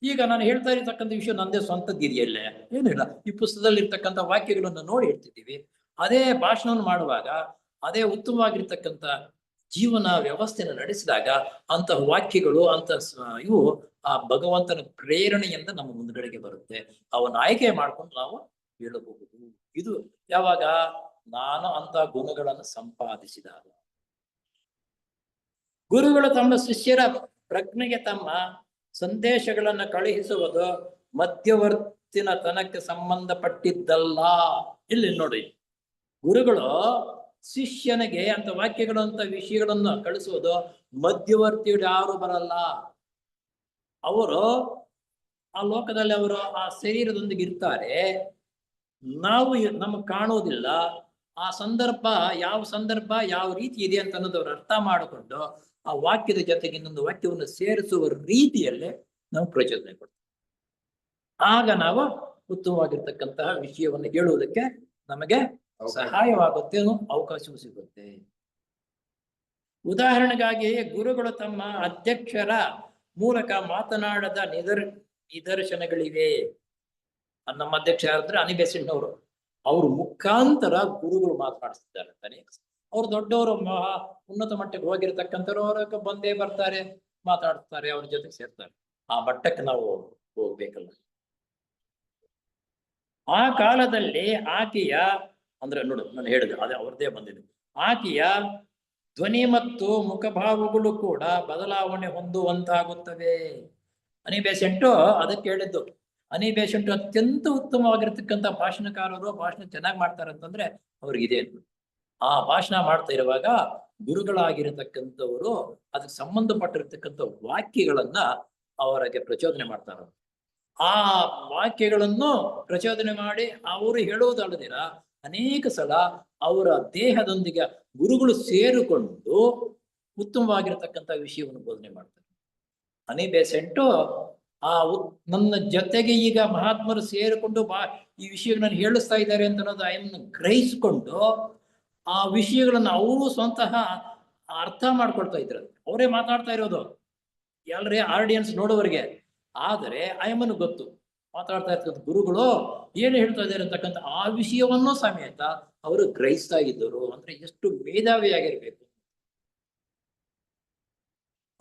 ಈಗ ನಾನು ಹೇಳ್ತಾ ಇರತಕ್ಕಂಥ ವಿಷಯ ನಂದೇ ಸ್ವಂತದ್ದಿದೆಯಲ್ಲೇ? ಏನಿಲ್ಲ, ಈ ಪುಸ್ತಕದಲ್ಲಿ ಇರ್ತಕ್ಕಂಥ ವಾಕ್ಯಗಳನ್ನು ನೋಡಿ ಹೇಳ್ತಿದ್ದೀವಿ. ಅದೇ ಭಾಷಣವನ್ನು ಮಾಡುವಾಗ ಅದೇ ಉತ್ತಮವಾಗಿರ್ತಕ್ಕಂಥ ಜೀವನ ವ್ಯವಸ್ಥೆಯನ್ನು ನಡೆಸಿದಾಗ ಅಂತಹ ವಾಕ್ಯಗಳು ಇವು ಆ ಭಗವಂತನ ಪ್ರೇರಣೆಯಿಂದ ನಮ್ಮ ಮುಂದ್ಗಡೆಗೆ ಬರುತ್ತೆ. ಅವನ ಆಯ್ಕೆ ಮಾಡ್ಕೊಂಡು ನಾವು ಹೇಳಬಹುದು. ಇದು ಯಾವಾಗ ನಾನು ಅಂತ ಗುಣಗಳನ್ನು ಸಂಪಾದಿಸಿದಾಗ. ಗುರುಗಳು ತಮ್ಮ ಶಿಷ್ಯರ ಪ್ರಜ್ಞೆಗೆ ತಮ್ಮ ಸಂದೇಶಗಳನ್ನು ಕಳುಹಿಸುವುದು ಮಧ್ಯವರ್ತಿನ ತನಕ್ಕೆ ಸಂಬಂಧಪಟ್ಟಿದ್ದಲ್ಲ. ಇಲ್ಲಿ ನೋಡಿ, ಗುರುಗಳು ಶಿಷ್ಯನಿಗೆ ಅಂತ ವಾಕ್ಯಗಳು ಅಂತ ವಿಷಯಗಳನ್ನು ಕಳಿಸುವುದು ಮಧ್ಯವರ್ತಿಗಳು ಯಾರು ಬರಲ್ಲ. ಅವರು ಆ ಲೋಕದಲ್ಲಿ ಅವರು ಆ ಶರೀರದೊಂದಿಗೆ ಇರ್ತಾರೆ, ನಾವು ನಮಗೆ ಕಾಣುವುದಿಲ್ಲ. ಆ ಸಂದರ್ಭ ಯಾವ ರೀತಿ ಇದೆ ಅಂತ ಅನ್ನೋದು ಅವ್ರು ಅರ್ಥ ಮಾಡಿಕೊಂಡು ಆ ವಾಕ್ಯದ ಜೊತೆಗೆ ಇನ್ನೊಂದು ವಾಕ್ಯವನ್ನು ಸೇರಿಸುವ ರೀತಿಯಲ್ಲೇ ನಾವು ಪ್ರಚೋದನೆ ಕೊಡ್ತೀವಿ. ಆಗ ನಾವು ಉತ್ತಮವಾಗಿರ್ತಕ್ಕಂತಹ ವಿಷಯವನ್ನು ಹೇಳುವುದಕ್ಕೆ ನಮಗೆ ಸಹಾಯವಾಗುತ್ತೆ, ಅವಕಾಶವೂ ಸಿಗುತ್ತೆ. ಉದಾಹರಣೆಗಾಗಿ ಗುರುಗಳು ತಮ್ಮ ಅಧ್ಯಕ್ಷರ ಮೂಲಕ ಮಾತನಾಡದ ನಿದರ್ಶನಗಳಿವೆ. ನಮ್ಮ ಅಧ್ಯಕ್ಷ ಯಾರಂದ್ರೆ ಅನಿಬೆಸೆಂಟ್ನವರು. ಅವ್ರ ಮುಖಾಂತರ ಗುರುಗಳು ಮಾತನಾಡಿಸ್ತಿದ್ದಾರೆ ಅಂತಾನೆ. ಅವ್ರು ದೊಡ್ಡವರು, ಉನ್ನತ ಮಟ್ಟಕ್ಕೆ ಹೋಗಿರ್ತಕ್ಕಂಥವ್ರು, ಅವ್ರ ಬಂದೇ ಬರ್ತಾರೆ, ಮಾತಾಡ್ತಾರೆ, ಅವ್ರ ಜೊತೆಗೆ ಸೇರ್ತಾರೆ. ಆ ಮಟ್ಟಕ್ಕೆ ನಾವು ಹೋಗ್ಬೇಕಲ್ಲ. ಆ ಕಾಲದಲ್ಲಿ ಆಕೆಯ ಅಂದ್ರೆ ನೋಡು, ನಾನು ಹೇಳಿದೆ ಅದೇ ಅವ್ರದ್ದೇ ಬಂದಿದೆ. ಆಕೆಯ ಧ್ವನಿ ಮತ್ತು ಮುಖಭಾವಗಳು ಕೂಡ ಬದಲಾವಣೆ ಹೊಂದುವಂತಾಗುತ್ತವೆ. ಅನಿಬೆಸೆಂಟು ಅದಕ್ಕೆ ಹೇಳಿದ್ದು. ಅನಿಬೆಸೆಂಟು ಅತ್ಯಂತ ಉತ್ತಮವಾಗಿರ್ತಕ್ಕಂಥ ಭಾಷಣಕಾರರು, ಭಾಷಣ ಚೆನ್ನಾಗಿ ಮಾಡ್ತಾರೆ ಅಂತಂದ್ರೆ ಅವ್ರಿಗಿದೆ. ಆ ಭಾಷಣ ಮಾಡ್ತಾ ಇರುವಾಗ ಗುರುಗಳಾಗಿರತಕ್ಕಂಥವರು ಅದಕ್ಕೆ ಸಂಬಂಧಪಟ್ಟಿರ್ತಕ್ಕಂಥ ವಾಕ್ಯಗಳನ್ನ ಅವರಿಗೆ ಪ್ರಚೋದನೆ ಮಾಡ್ತಾರೆ. ಆ ವಾಕ್ಯಗಳನ್ನು ಪ್ರಚೋದನೆ ಮಾಡಿ ಅವರು ಹೇಳುವುದಲ್ಲದಿರ ಅನೇಕ ಸಲ ಅವರ ದೇಹದೊಂದಿಗೆ ಗುರುಗಳು ಸೇರಿಕೊಂಡು ಉತ್ತಮವಾಗಿರತಕ್ಕಂಥ ವಿಷಯವನ್ನು ಬೋಧನೆ ಮಾಡ್ತಾರೆ. ಅನಿಬೆಸೆಂಟು ನನ್ನ ಜೊತೆಗೆ ಈಗ ಮಹಾತ್ಮರು ಸೇರಿಕೊಂಡು ಈ ವಿಷಯಗಳನ್ನು ಹೇಳಿಸ್ತಾ ಇದ್ದಾರೆ ಅಂತ ಅನ್ನೋದು ಆಯನ್ನ ಗ್ರಹಿಸಿಕೊಂಡು ಆ ವಿಷಯಗಳನ್ನು ಅವರು ಸ್ವಂತಹ ಅರ್ಥ ಮಾಡ್ಕೊಳ್ತಾ ಇದ್ರು. ಅವರೇ ಮಾತಾಡ್ತಾ ಇರೋದು ಎಲ್ಲರೇ ಆಡಿಯನ್ಸ್ ನೋಡೋವರಿಗೆ. ಆದರೆ ಆಯಮ್ಮನ ಗೊತ್ತು ಮಾತಾಡ್ತಾ ಇರ್ತಕ್ಕಂಥ ಗುರುಗಳು ಏನು ಹೇಳ್ತಾ ಇದ್ದಾರೆ ಅಂತಕ್ಕಂಥ ಆ ವಿಷಯವನ್ನು ಸಮೇತ ಅವರು ಗ್ರಹಿಸ್ತಾ ಇದ್ದರು. ಅಂದ್ರೆ ಎಷ್ಟು ಮೇಧಾವಿಯಾಗಿರ್ಬೇಕು.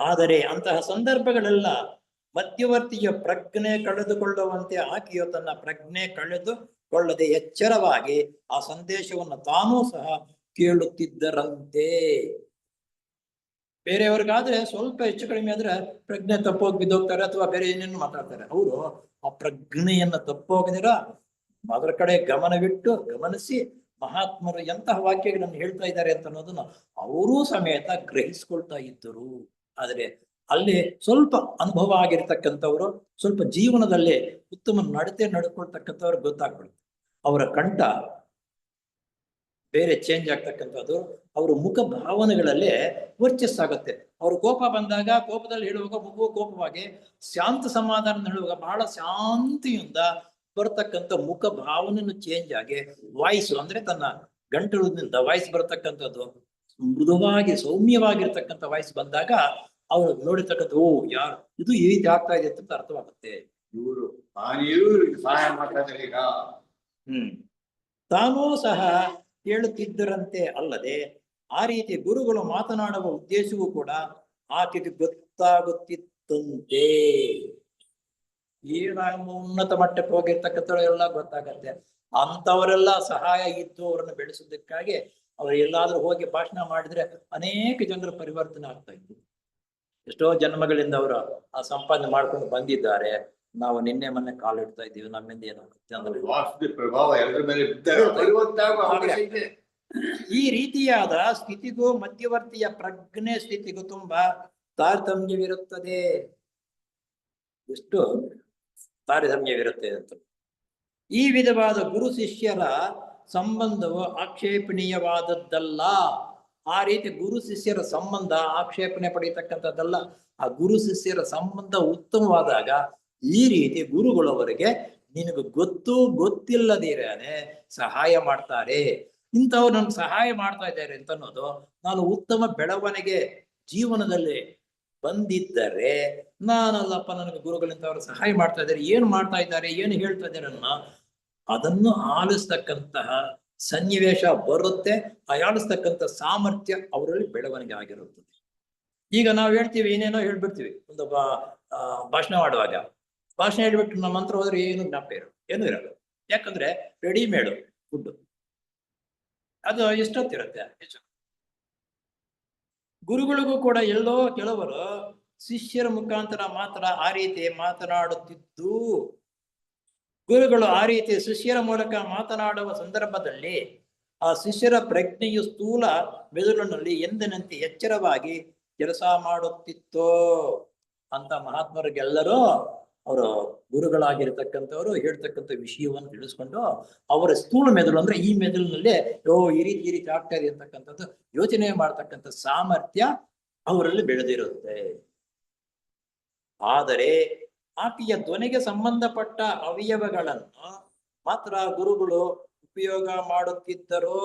ಆದರೆ ಅಂತಹ ಸಂದರ್ಭಗಳೆಲ್ಲ ಮಧ್ಯವರ್ತಿಯ ಪ್ರಜ್ಞೆ ಕಳೆದುಕೊಳ್ಳುವಂತೆ ಆಕೆಯು ತನ್ನ ಪ್ರಜ್ಞೆ ಕಳೆದುಕೊಳ್ಳದೆ ಎಚ್ಚರವಾಗಿ ಆ ಸಂದೇಶವನ್ನು ತಾನೂ ಸಹ ಕೇಳುತ್ತಿದ್ದರಂತೆ. ಬೇರೆಯವ್ರಿಗಾದ್ರೆ ಸ್ವಲ್ಪ ಹೆಚ್ಚು ಕಡಿಮೆ ಆದ್ರೆ ಪ್ರಜ್ಞೆ ತಪ್ಪೋಗಿ ಬಿದ್ದೋಗ್ತಾರೆ ಅಥವಾ ಬೇರೆ ಏನೇನು ಮಾತಾಡ್ತಾರೆ. ಅವರು ಆ ಪ್ರಜ್ಞೆಯನ್ನ ತಪ್ಪೋಗದಿರ ಅದರ ಕಡೆ ಗಮನಿಸಿ ಮಹಾತ್ಮರು ಎಂತಹ ವಾಕ್ಯಗಳನ್ನು ಹೇಳ್ತಾ ಇದ್ದಾರೆ ಅಂತ ಅನ್ನೋದನ್ನ ಅವರೂ ಸಮೇತ ಗ್ರಹಿಸ್ಕೊಳ್ತಾ ಇದ್ದರು. ಆದ್ರೆ ಅಲ್ಲಿ ಸ್ವಲ್ಪ ಅನುಭವ ಆಗಿರ್ತಕ್ಕಂಥವ್ರು, ಸ್ವಲ್ಪ ಜೀವನದಲ್ಲಿ ಉತ್ತಮ ನಡತೆ ನಡ್ಕೊಳ್ತಕ್ಕಂಥವ್ರು ಗೊತ್ತಾಗ್ಬಿಡುತ್ತೆ. ಅವರ ಕಂಠ ಬೇರೆ ಚೇಂಜ್ ಆಗ್ತಕ್ಕಂಥದ್ದು, ಅವ್ರ ಮುಖ ಭಾವನೆಗಳಲ್ಲೇ ವರ್ಚಸ್ಸಾಗುತ್ತೆ. ಅವ್ರ ಕೋಪ ಬಂದಾಗ ಕೋಪದಲ್ಲಿ ಹೇಳುವಾಗ ಮಗು ಕೋಪವಾಗಿ, ಶಾಂತ ಸಮಾಧಾನ ಹೇಳುವಾಗ ಬಹಳ ಶಾಂತಿಯಿಂದ ಬರ್ತಕ್ಕಂಥ ಮುಖ ಭಾವನೆಯನ್ನು ಚೇಂಜ್ ಆಗಿ ವಾಯ್ಸ್ ಅಂದ್ರೆ ತನ್ನ ಗಂಟಲಿನಿಂದ ವಾಯ್ಸ್ ಬರ್ತಕ್ಕಂಥದ್ದು ಮೃದುವಾಗಿ ಸೌಮ್ಯವಾಗಿರ್ತಕ್ಕಂಥ ವಾಯ್ಸ್ ಬಂದಾಗ ಅವ್ರು ನೋಡಿರ್ತಕ್ಕಂಥ ಓ ಯಾರು ಇದು ಈ ರೀತಿ ಆಗ್ತಾ ಇದೆ ಅಂತ ಅರ್ಥವಾಗುತ್ತೆ. ಇವರು ಸಹಾಯ ಮಾಡ್ತಾ ಇದ್ದಾರೆ ಈಗ. ತಾನೂ ಸಹ ಕೇಳುತ್ತಿದ್ದರಂತೆ ಅಲ್ಲದೆ ಆ ರೀತಿ ಗುರುಗಳು ಮಾತನಾಡುವ ಉದ್ದೇಶವೂ ಕೂಡ ಆಕೆಗೆ ಗೊತ್ತಾಗುತ್ತಿತ್ತಂತೆ. ಏನಾಗ ಉನ್ನತ ಮಟ್ಟಕ್ಕೆ ಹೋಗಿರ್ತಕ್ಕಂಥವ್ರು ಎಲ್ಲ ಗೊತ್ತಾಗತ್ತೆ. ಅಂತವರೆಲ್ಲ ಸಹಾಯ ಇದ್ದು ಅವರನ್ನು ಬೆಳೆಸೋದಕ್ಕಾಗಿ ಅವ್ರು ಎಲ್ಲಾದ್ರೂ ಹೋಗಿ ಭಾಷಣ ಮಾಡಿದ್ರೆ ಅನೇಕ ಜನರ ಪರಿವರ್ತನೆ ಆಗ್ತಾ ಇತ್ತು. ಎಷ್ಟೋ ಜನ್ಮಗಳಿಂದ ಅವರು ಆ ಸಂಪಾದನೆ ಮಾಡ್ಕೊಂಡು ಬಂದಿದ್ದಾರೆ. ನಾವು ನಿನ್ನೆ ಮೊನ್ನೆ ಕಾಲಿಡ್ತಾ ಇದ್ದೀವಿ, ನಮ್ಮಿಂದ ಏನಾಗುತ್ತೆ ಪ್ರಭಾವ ಎಲ್ಲರ ಮೇಲೆ ಈ ರೀತಿಯಾದ ಸ್ಥಿತಿಗೂ ಮಧ್ಯವರ್ತಿಯ ಪ್ರಜ್ಞೆ ಸ್ಥಿತಿಗೂ ತುಂಬಾ ತಾರತಮ್ಯವಿರುತ್ತದೆ. ಎಷ್ಟು ತಾರತಮ್ಯವಿರುತ್ತೆ ಅಂತ. ಈ ವಿಧವಾದ ಗುರು ಶಿಷ್ಯರ ಸಂಬಂಧವು ಆಕ್ಷೇಪಣೀಯವಾದದ್ದಲ್ಲ. ಆ ರೀತಿ ಗುರು ಶಿಷ್ಯರ ಸಂಬಂಧ ಆಕ್ಷೇಪಣೆ ಪಡೆಯತಕ್ಕಂಥದ್ದಲ್ಲ. ಆ ಗುರು ಶಿಷ್ಯರ ಸಂಬಂಧ ಉತ್ತಮವಾದಾಗ ಈ ರೀತಿ ಗುರುಗಳವರಿಗೆ ನಿನಗೆ ಗೊತ್ತಿಲ್ಲದಿರನೆ ಸಹಾಯ ಮಾಡ್ತಾರೆ. ಇಂಥವ್ರು ನನ್ಗೆ ಸಹಾಯ ಮಾಡ್ತಾ ಇದ್ದಾರೆ ಅಂತ ಅನ್ನೋದು ನಾನು ಉತ್ತಮ ಬೆಳವಣಿಗೆ ಜೀವನದಲ್ಲಿ ಬಂದಿದ್ದರೆ ನಾನಲ್ಲಪ್ಪ ನನಗೆ ಗುರುಗಳಿಂದವರು ಸಹಾಯ ಮಾಡ್ತಾ ಇದ್ದಾರೆ, ಏನು ಮಾಡ್ತಾ ಇದ್ದಾರೆ, ಏನು ಹೇಳ್ತಾ ಇದ್ದಾರೆ ಅನ್ನೋ ಅದನ್ನು ಆಲಿಸ್ತಕ್ಕಂತಹ ಸನ್ನಿವೇಶ ಬರುತ್ತೆ. ಆಲಿಸ್ತಕ್ಕಂಥ ಸಾಮರ್ಥ್ಯ ಅವರಲ್ಲಿ ಬೆಳವಣಿಗೆ ಆಗಿರುತ್ತದೆ. ಈಗ ನಾವು ಹೇಳ್ತೀವಿ, ಏನೇನೋ ಹೇಳ್ಬಿಡ್ತೀವಿ ಒಂದು ಭಾಷಣ ಮಾಡುವಾಗ. ಭಾಷಣ ಹೇಳ್ಬಿಟ್ಟು ನಮ್ಮ ಮಂತ್ರ ಹೋದ್ರೆ ಏನು ಜ್ಞಾಪಕ ಏನು ಇರಲ್ಲ. ಯಾಕಂದ್ರೆ ರೆಡಿಮೇಡು ಫುಡ್ ಅದು ಎಷ್ಟೊತ್ತಿರುತ್ತೆ. ಗುರುಗಳಿಗೂ ಕೂಡ ಎಲ್ಲೋ ಕೆಲವರು ಶಿಷ್ಯರ ಮುಖಾಂತರ ಮಾತ್ರ ಆ ರೀತಿ ಮಾತನಾಡುತ್ತಿದ್ದು, ಗುರುಗಳು ಆ ರೀತಿ ಶಿಷ್ಯರ ಮೂಲಕ ಮಾತನಾಡುವ ಸಂದರ್ಭದಲ್ಲಿ ಆ ಶಿಷ್ಯರ ಪ್ರಜ್ಞೆಯು ಸ್ಥೂಲ ಮೆದುಳಿನಲ್ಲಿ ಎಂದಿನಂತೆ ಎಚ್ಚರವಾಗಿ ಕೆಲಸ ಮಾಡುತ್ತಿತ್ತೋ ಅಂತ ಮಹಾತ್ಮರಿಗೆಲ್ಲರೂ ಅವರು ಗುರುಗಳಾಗಿರ್ತಕ್ಕಂಥವ್ರು ಹೇಳ್ತಕ್ಕಂಥ ವಿಷಯವನ್ನು ತಿಳಿಸ್ಕೊಂಡು ಅವರ ಸ್ಥೂಲ ಮೆದುಳು ಅಂದ್ರೆ ಈ ಮೆದುಳಿನಲ್ಲೇ ಈ ರೀತಿ ಆಗ್ತಾ ಇದೆ ಅಂತಕ್ಕಂಥದ್ದು ಯೋಚನೆ ಮಾಡ್ತಕ್ಕಂಥ ಸಾಮರ್ಥ್ಯ ಅವರಲ್ಲಿ ಬೆಳೆದಿರುತ್ತೆ. ಆದರೆ ಆಕೆಯ ಧ್ವನಿಗೆ ಸಂಬಂಧಪಟ್ಟ ಅವಯವಗಳನ್ನು ಮಾತ್ರ ಗುರುಗಳು ಉಪಯೋಗ ಮಾಡುತ್ತಿದ್ದರೋ.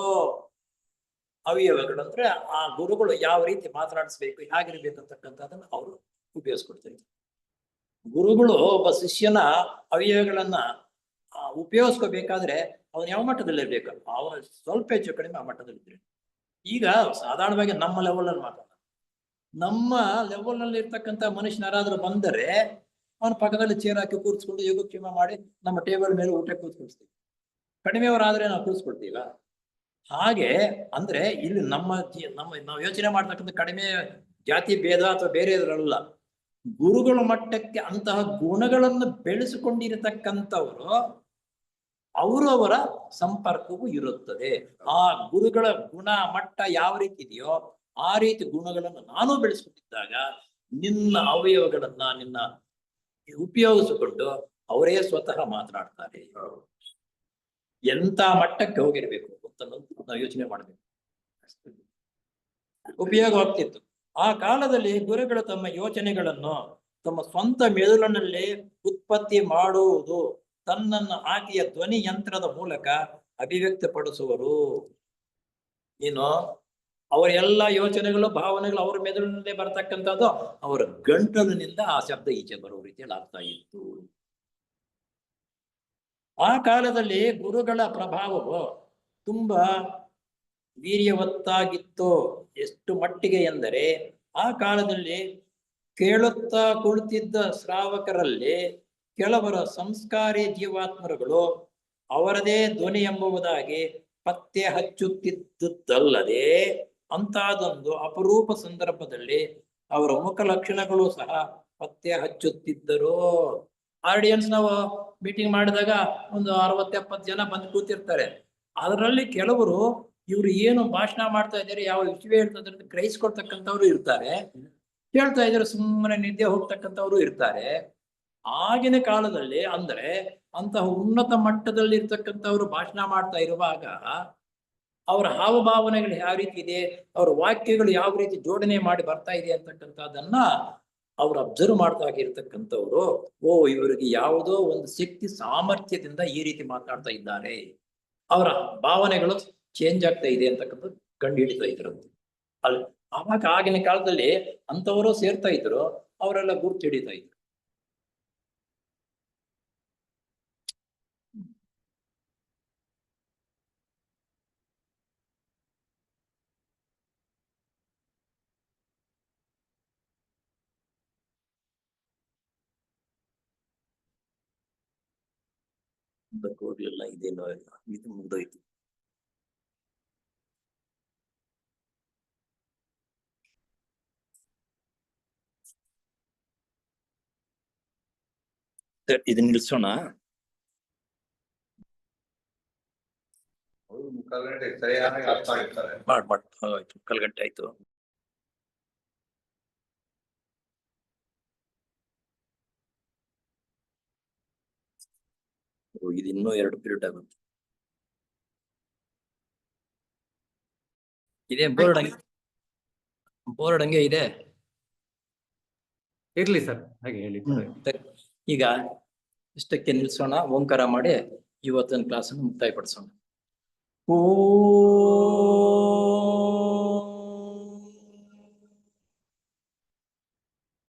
ಅವಯವಗಳು ಅಂದ್ರೆ ಆ ಗುರುಗಳು ಯಾವ ರೀತಿ ಮಾತನಾಡಿಸ್ಬೇಕು, ಹೇಗಿರ್ಬೇಕು ಅಂತಕ್ಕಂಥದ್ದನ್ನು ಅವರು ಉಪಯೋಗಿಸ್ಕೊಡ್ತಾರೆ. ಗುರುಗಳು ಒಬ್ಬ ಶಿಷ್ಯನ ಅವಯವಗಳನ್ನ ಉಪಯೋಗಿಸ್ಕೋಬೇಕಾದ್ರೆ ಅವನು ಯಾವ ಮಟ್ಟದಲ್ಲಿರ್ಬೇಕು, ಅವನ ಸ್ವಲ್ಪ ಹೆಚ್ಚು ಕಡಿಮೆ ಆ ಮಟ್ಟದಲ್ಲಿದ್ರೆ. ಈಗ ಸಾಧಾರಣವಾಗಿ ನಮ್ಮ ಲೆವೆಲ್ ಅಲ್ಲಿ ಮಾತಾಡ, ನಮ್ಮ ಲೆವೆಲ್ ನಲ್ಲಿ ಇರ್ತಕ್ಕಂಥ ಮನುಷ್ಯನ ಯಾರಾದ್ರೂ ಬಂದರೆ ಅವನ ಪಕ್ಕದಲ್ಲಿ ಚೇರ್ ಹಾಕಿ ಕೂರಿಸ್ಕೊಂಡು ಯೋಗಕ್ಷೇಮ ಮಾಡಿ ನಮ್ಮ ಟೇಬಲ್ ಮೇಲೆ ಊಟ ಕೂರಿಸ್ಕೊಳ್ತೀವಿ. ಕಡಿಮೆಯವರಾದ್ರೆ ನಾವು ಕೂರಿಸ್ಕೊಳ್ತೀವ. ಹಾಗೆ ಅಂದ್ರೆ ಇಲ್ಲಿ ನಾವು ಯೋಚನೆ ಮಾಡ್ತಕ್ಕಂಥ ಕಡಿಮೆ ಜಾತಿ ಭೇದ ಅಥವಾ ಬೇರೆ ಇದ್ರಲ್ಲ, ಗುರುಗಳ ಮಟ್ಟಕ್ಕೆ ಅಂತಹ ಗುಣಗಳನ್ನು ಬೆಳೆಸಿಕೊಂಡಿರತಕ್ಕಂಥವರು ಅವರ ಸಂಪರ್ಕವೂ ಇರುತ್ತದೆ. ಆ ಗುರುಗಳ ಗುಣ ಮಟ್ಟ ಯಾವ ರೀತಿ ಇದೆಯೋ ಆ ರೀತಿ ಗುಣಗಳನ್ನು ನಾನು ಬೆಳೆಸ್ಕೊಂಡಿದ್ದಾಗ ನಿನ್ನ ಅವಯವಗಳನ್ನ ಉಪಯೋಗಿಸಿಕೊಂಡು ಅವರೇ ಸ್ವತಃ ಮಾತನಾಡ್ತಾರೆ. ಎಂತ ಮಟ್ಟಕ್ಕೆ ಹೋಗಿರ್ಬೇಕು ಅಂತ ನಾವು ಯೋಚನೆ ಮಾಡಬೇಕು. ಉಪಯೋಗವಾಗ್ತಿತ್ತು. ಆ ಕಾಲದಲ್ಲಿ ಗುರುಗಳು ತಮ್ಮ ಯೋಚನೆಗಳನ್ನು ತಮ್ಮ ಸ್ವಂತ ಮೆದುಳಿನಲ್ಲಿ ಉತ್ಪತ್ತಿ ಮಾಡುವುದು, ತನ್ನನ್ನು ಆಕೆಯ ಧ್ವನಿ ಯಂತ್ರದ ಮೂಲಕ ಅಭಿವ್ಯಕ್ತಪಡಿಸುವರು. ಏನು ಅವರ ಎಲ್ಲ ಯೋಚನೆಗಳು ಭಾವನೆಗಳು ಅವರ ಮೆದುಳಿನಲ್ಲೇ ಬರ್ತಕ್ಕಂಥದ್ದು ಅವರ ಗಂಟಲಿನಿಂದ ಆ ಶಬ್ದ ಈಚೆ ಬರುವ ರೀತಿಯಲ್ಲಿ ಆಗ್ತಾ ಇತ್ತು. ಆ ಕಾಲದಲ್ಲಿ ಗುರುಗಳ ಪ್ರಭಾವವು ತುಂಬಾ ವೀರ್ಯವತ್ತಾಗಿತ್ತು. ಎಷ್ಟು ಮಟ್ಟಿಗೆ ಎಂದರೆ ಆ ಕಾಲದಲ್ಲಿ ಕೇಳುತ್ತಾ ಕುಳಿತಿದ್ದ ಶ್ರಾವಕರಲ್ಲಿ ಕೆಲವರ ಸಂಸ್ಕಾರಿ ಜೀವಾತ್ಮರುಗಳು ಅವರದೇ ಧ್ವನಿ ಎಂಬುದಾಗಿ ಪತ್ತೆ ಹಚ್ಚುತ್ತಿದ್ದುದಲ್ಲದೆ ಅಂತಾದೊಂದು ಅಪರೂಪ ಸಂದರ್ಭದಲ್ಲಿ ಅವರ ಮುಖ ಲಕ್ಷಣಗಳು ಸಹ ಪತ್ತೆ ಹಚ್ಚುತ್ತಿದ್ದರು. ಆಡಿಯನ್ಸ್ ನಾವು ಮೀಟಿಂಗ್ ಮಾಡಿದಾಗ ಒಂದು 60-70 ಜನ ಬಂದು ಕೂತಿರ್ತಾರೆ. ಅದರಲ್ಲಿ ಕೆಲವರು ಇವ್ರು ಏನು ಭಾಷಣ ಮಾಡ್ತಾ ಇದ್ದಾರೆ, ಯಾವ ವಿಷಯ ಹೇಳ್ತಾ ಇದ್ದಾರೆ ಅಂತ ಗ್ರಹಿಸ್ಕೊಳ್ತಕ್ಕಂಥವ್ರು ಇರ್ತಾರೆ, ಹೇಳ್ತಾ ಇದ್ದಾರೆ ಸುಮ್ಮನೆ ನಿದ್ದೆ ಹೋಗ್ತಕ್ಕಂಥವ್ರು ಇರ್ತಾರೆ. ಆಗಿನ ಕಾಲದಲ್ಲಿ ಅಂದ್ರೆ ಅಂತಹ ಉನ್ನತ ಮಟ್ಟದಲ್ಲಿ ಇರ್ತಕ್ಕಂಥವ್ರು ಭಾಷಣ ಮಾಡ್ತಾ ಇರುವಾಗ ಅವರ ಹಾವಭಾವನೆಗಳು ಯಾವ ರೀತಿ ಇದೆ, ಅವರ ವಾಕ್ಯಗಳು ಯಾವ ರೀತಿ ಜೋಡಣೆ ಮಾಡಿ ಬರ್ತಾ ಇದೆ ಅಂತಕ್ಕಂಥದ್ದನ್ನ ಅವ್ರು ಅಬ್ಸರ್ವ್ ಮಾಡ್ತಾ ಇರ್ತಕ್ಕಂಥವ್ರು, ಇವರಿಗೆ ಯಾವುದೋ ಒಂದು ಶಕ್ತಿ ಸಾಮರ್ಥ್ಯದಿಂದ ಈ ರೀತಿ ಮಾತಾಡ್ತಾ ಇದ್ದಾರೆ, ಅವರ ಭಾವನೆಗಳು ಚೇಂಜ್ ಆಗ್ತಾ ಇದೆ ಅಂತಕ್ಕಂಥದ್ದು ಕಂಡು ಹಿಡಿತಾ ಇದ್ರು. ಅಲ್ಲಿ ಆವಾಗ ಆಗಿನ ಕಾಲದಲ್ಲಿ ಅಂತವರು ಸೇರ್ತಾ ಇದ್ರು, ಅವರೆಲ್ಲ ಗುರ್ತು ಹಿಡಿತಾ ಇದ್ರು. ಹೋಗ್ಲಿಲ್ಲ, ಇದೇನೋ ಇಲ್ಲ, ಇದು ಮುಗ್ದೋಯ್ತು. ಇದನ್ನ ನಿಲ್ಸೋಣ. ಸರಿಯಾಗಿ ಅರ್ಥ ಆಗಿರ್ತಾರೆ. ಆಯ್ತು, 1 ಗಂಟೆ ಆಯ್ತು. ಇದು ಇನ್ನೂ 2 ಪೀರಿಯಡ್ ಆಗುತ್ತೆ. ಇದೇ ಬೋರ್ಡ್ ಹಂಗೆ ಇದೆ. ಇರ್ಲಿ ಸರ್, ಹಾಗೆ ಹೇಳಿ. ಈಗ ಇಷ್ಟಕ್ಕೆ ನಿಲ್ಸೋಣ, ಓಂಕಾರ ಮಾಡಿ ಇವತ್ತಿನ ಕ್ಲಾಸನ್ನು ಮುಕ್ತಾಯಪಡಿಸೋಣ. ಓ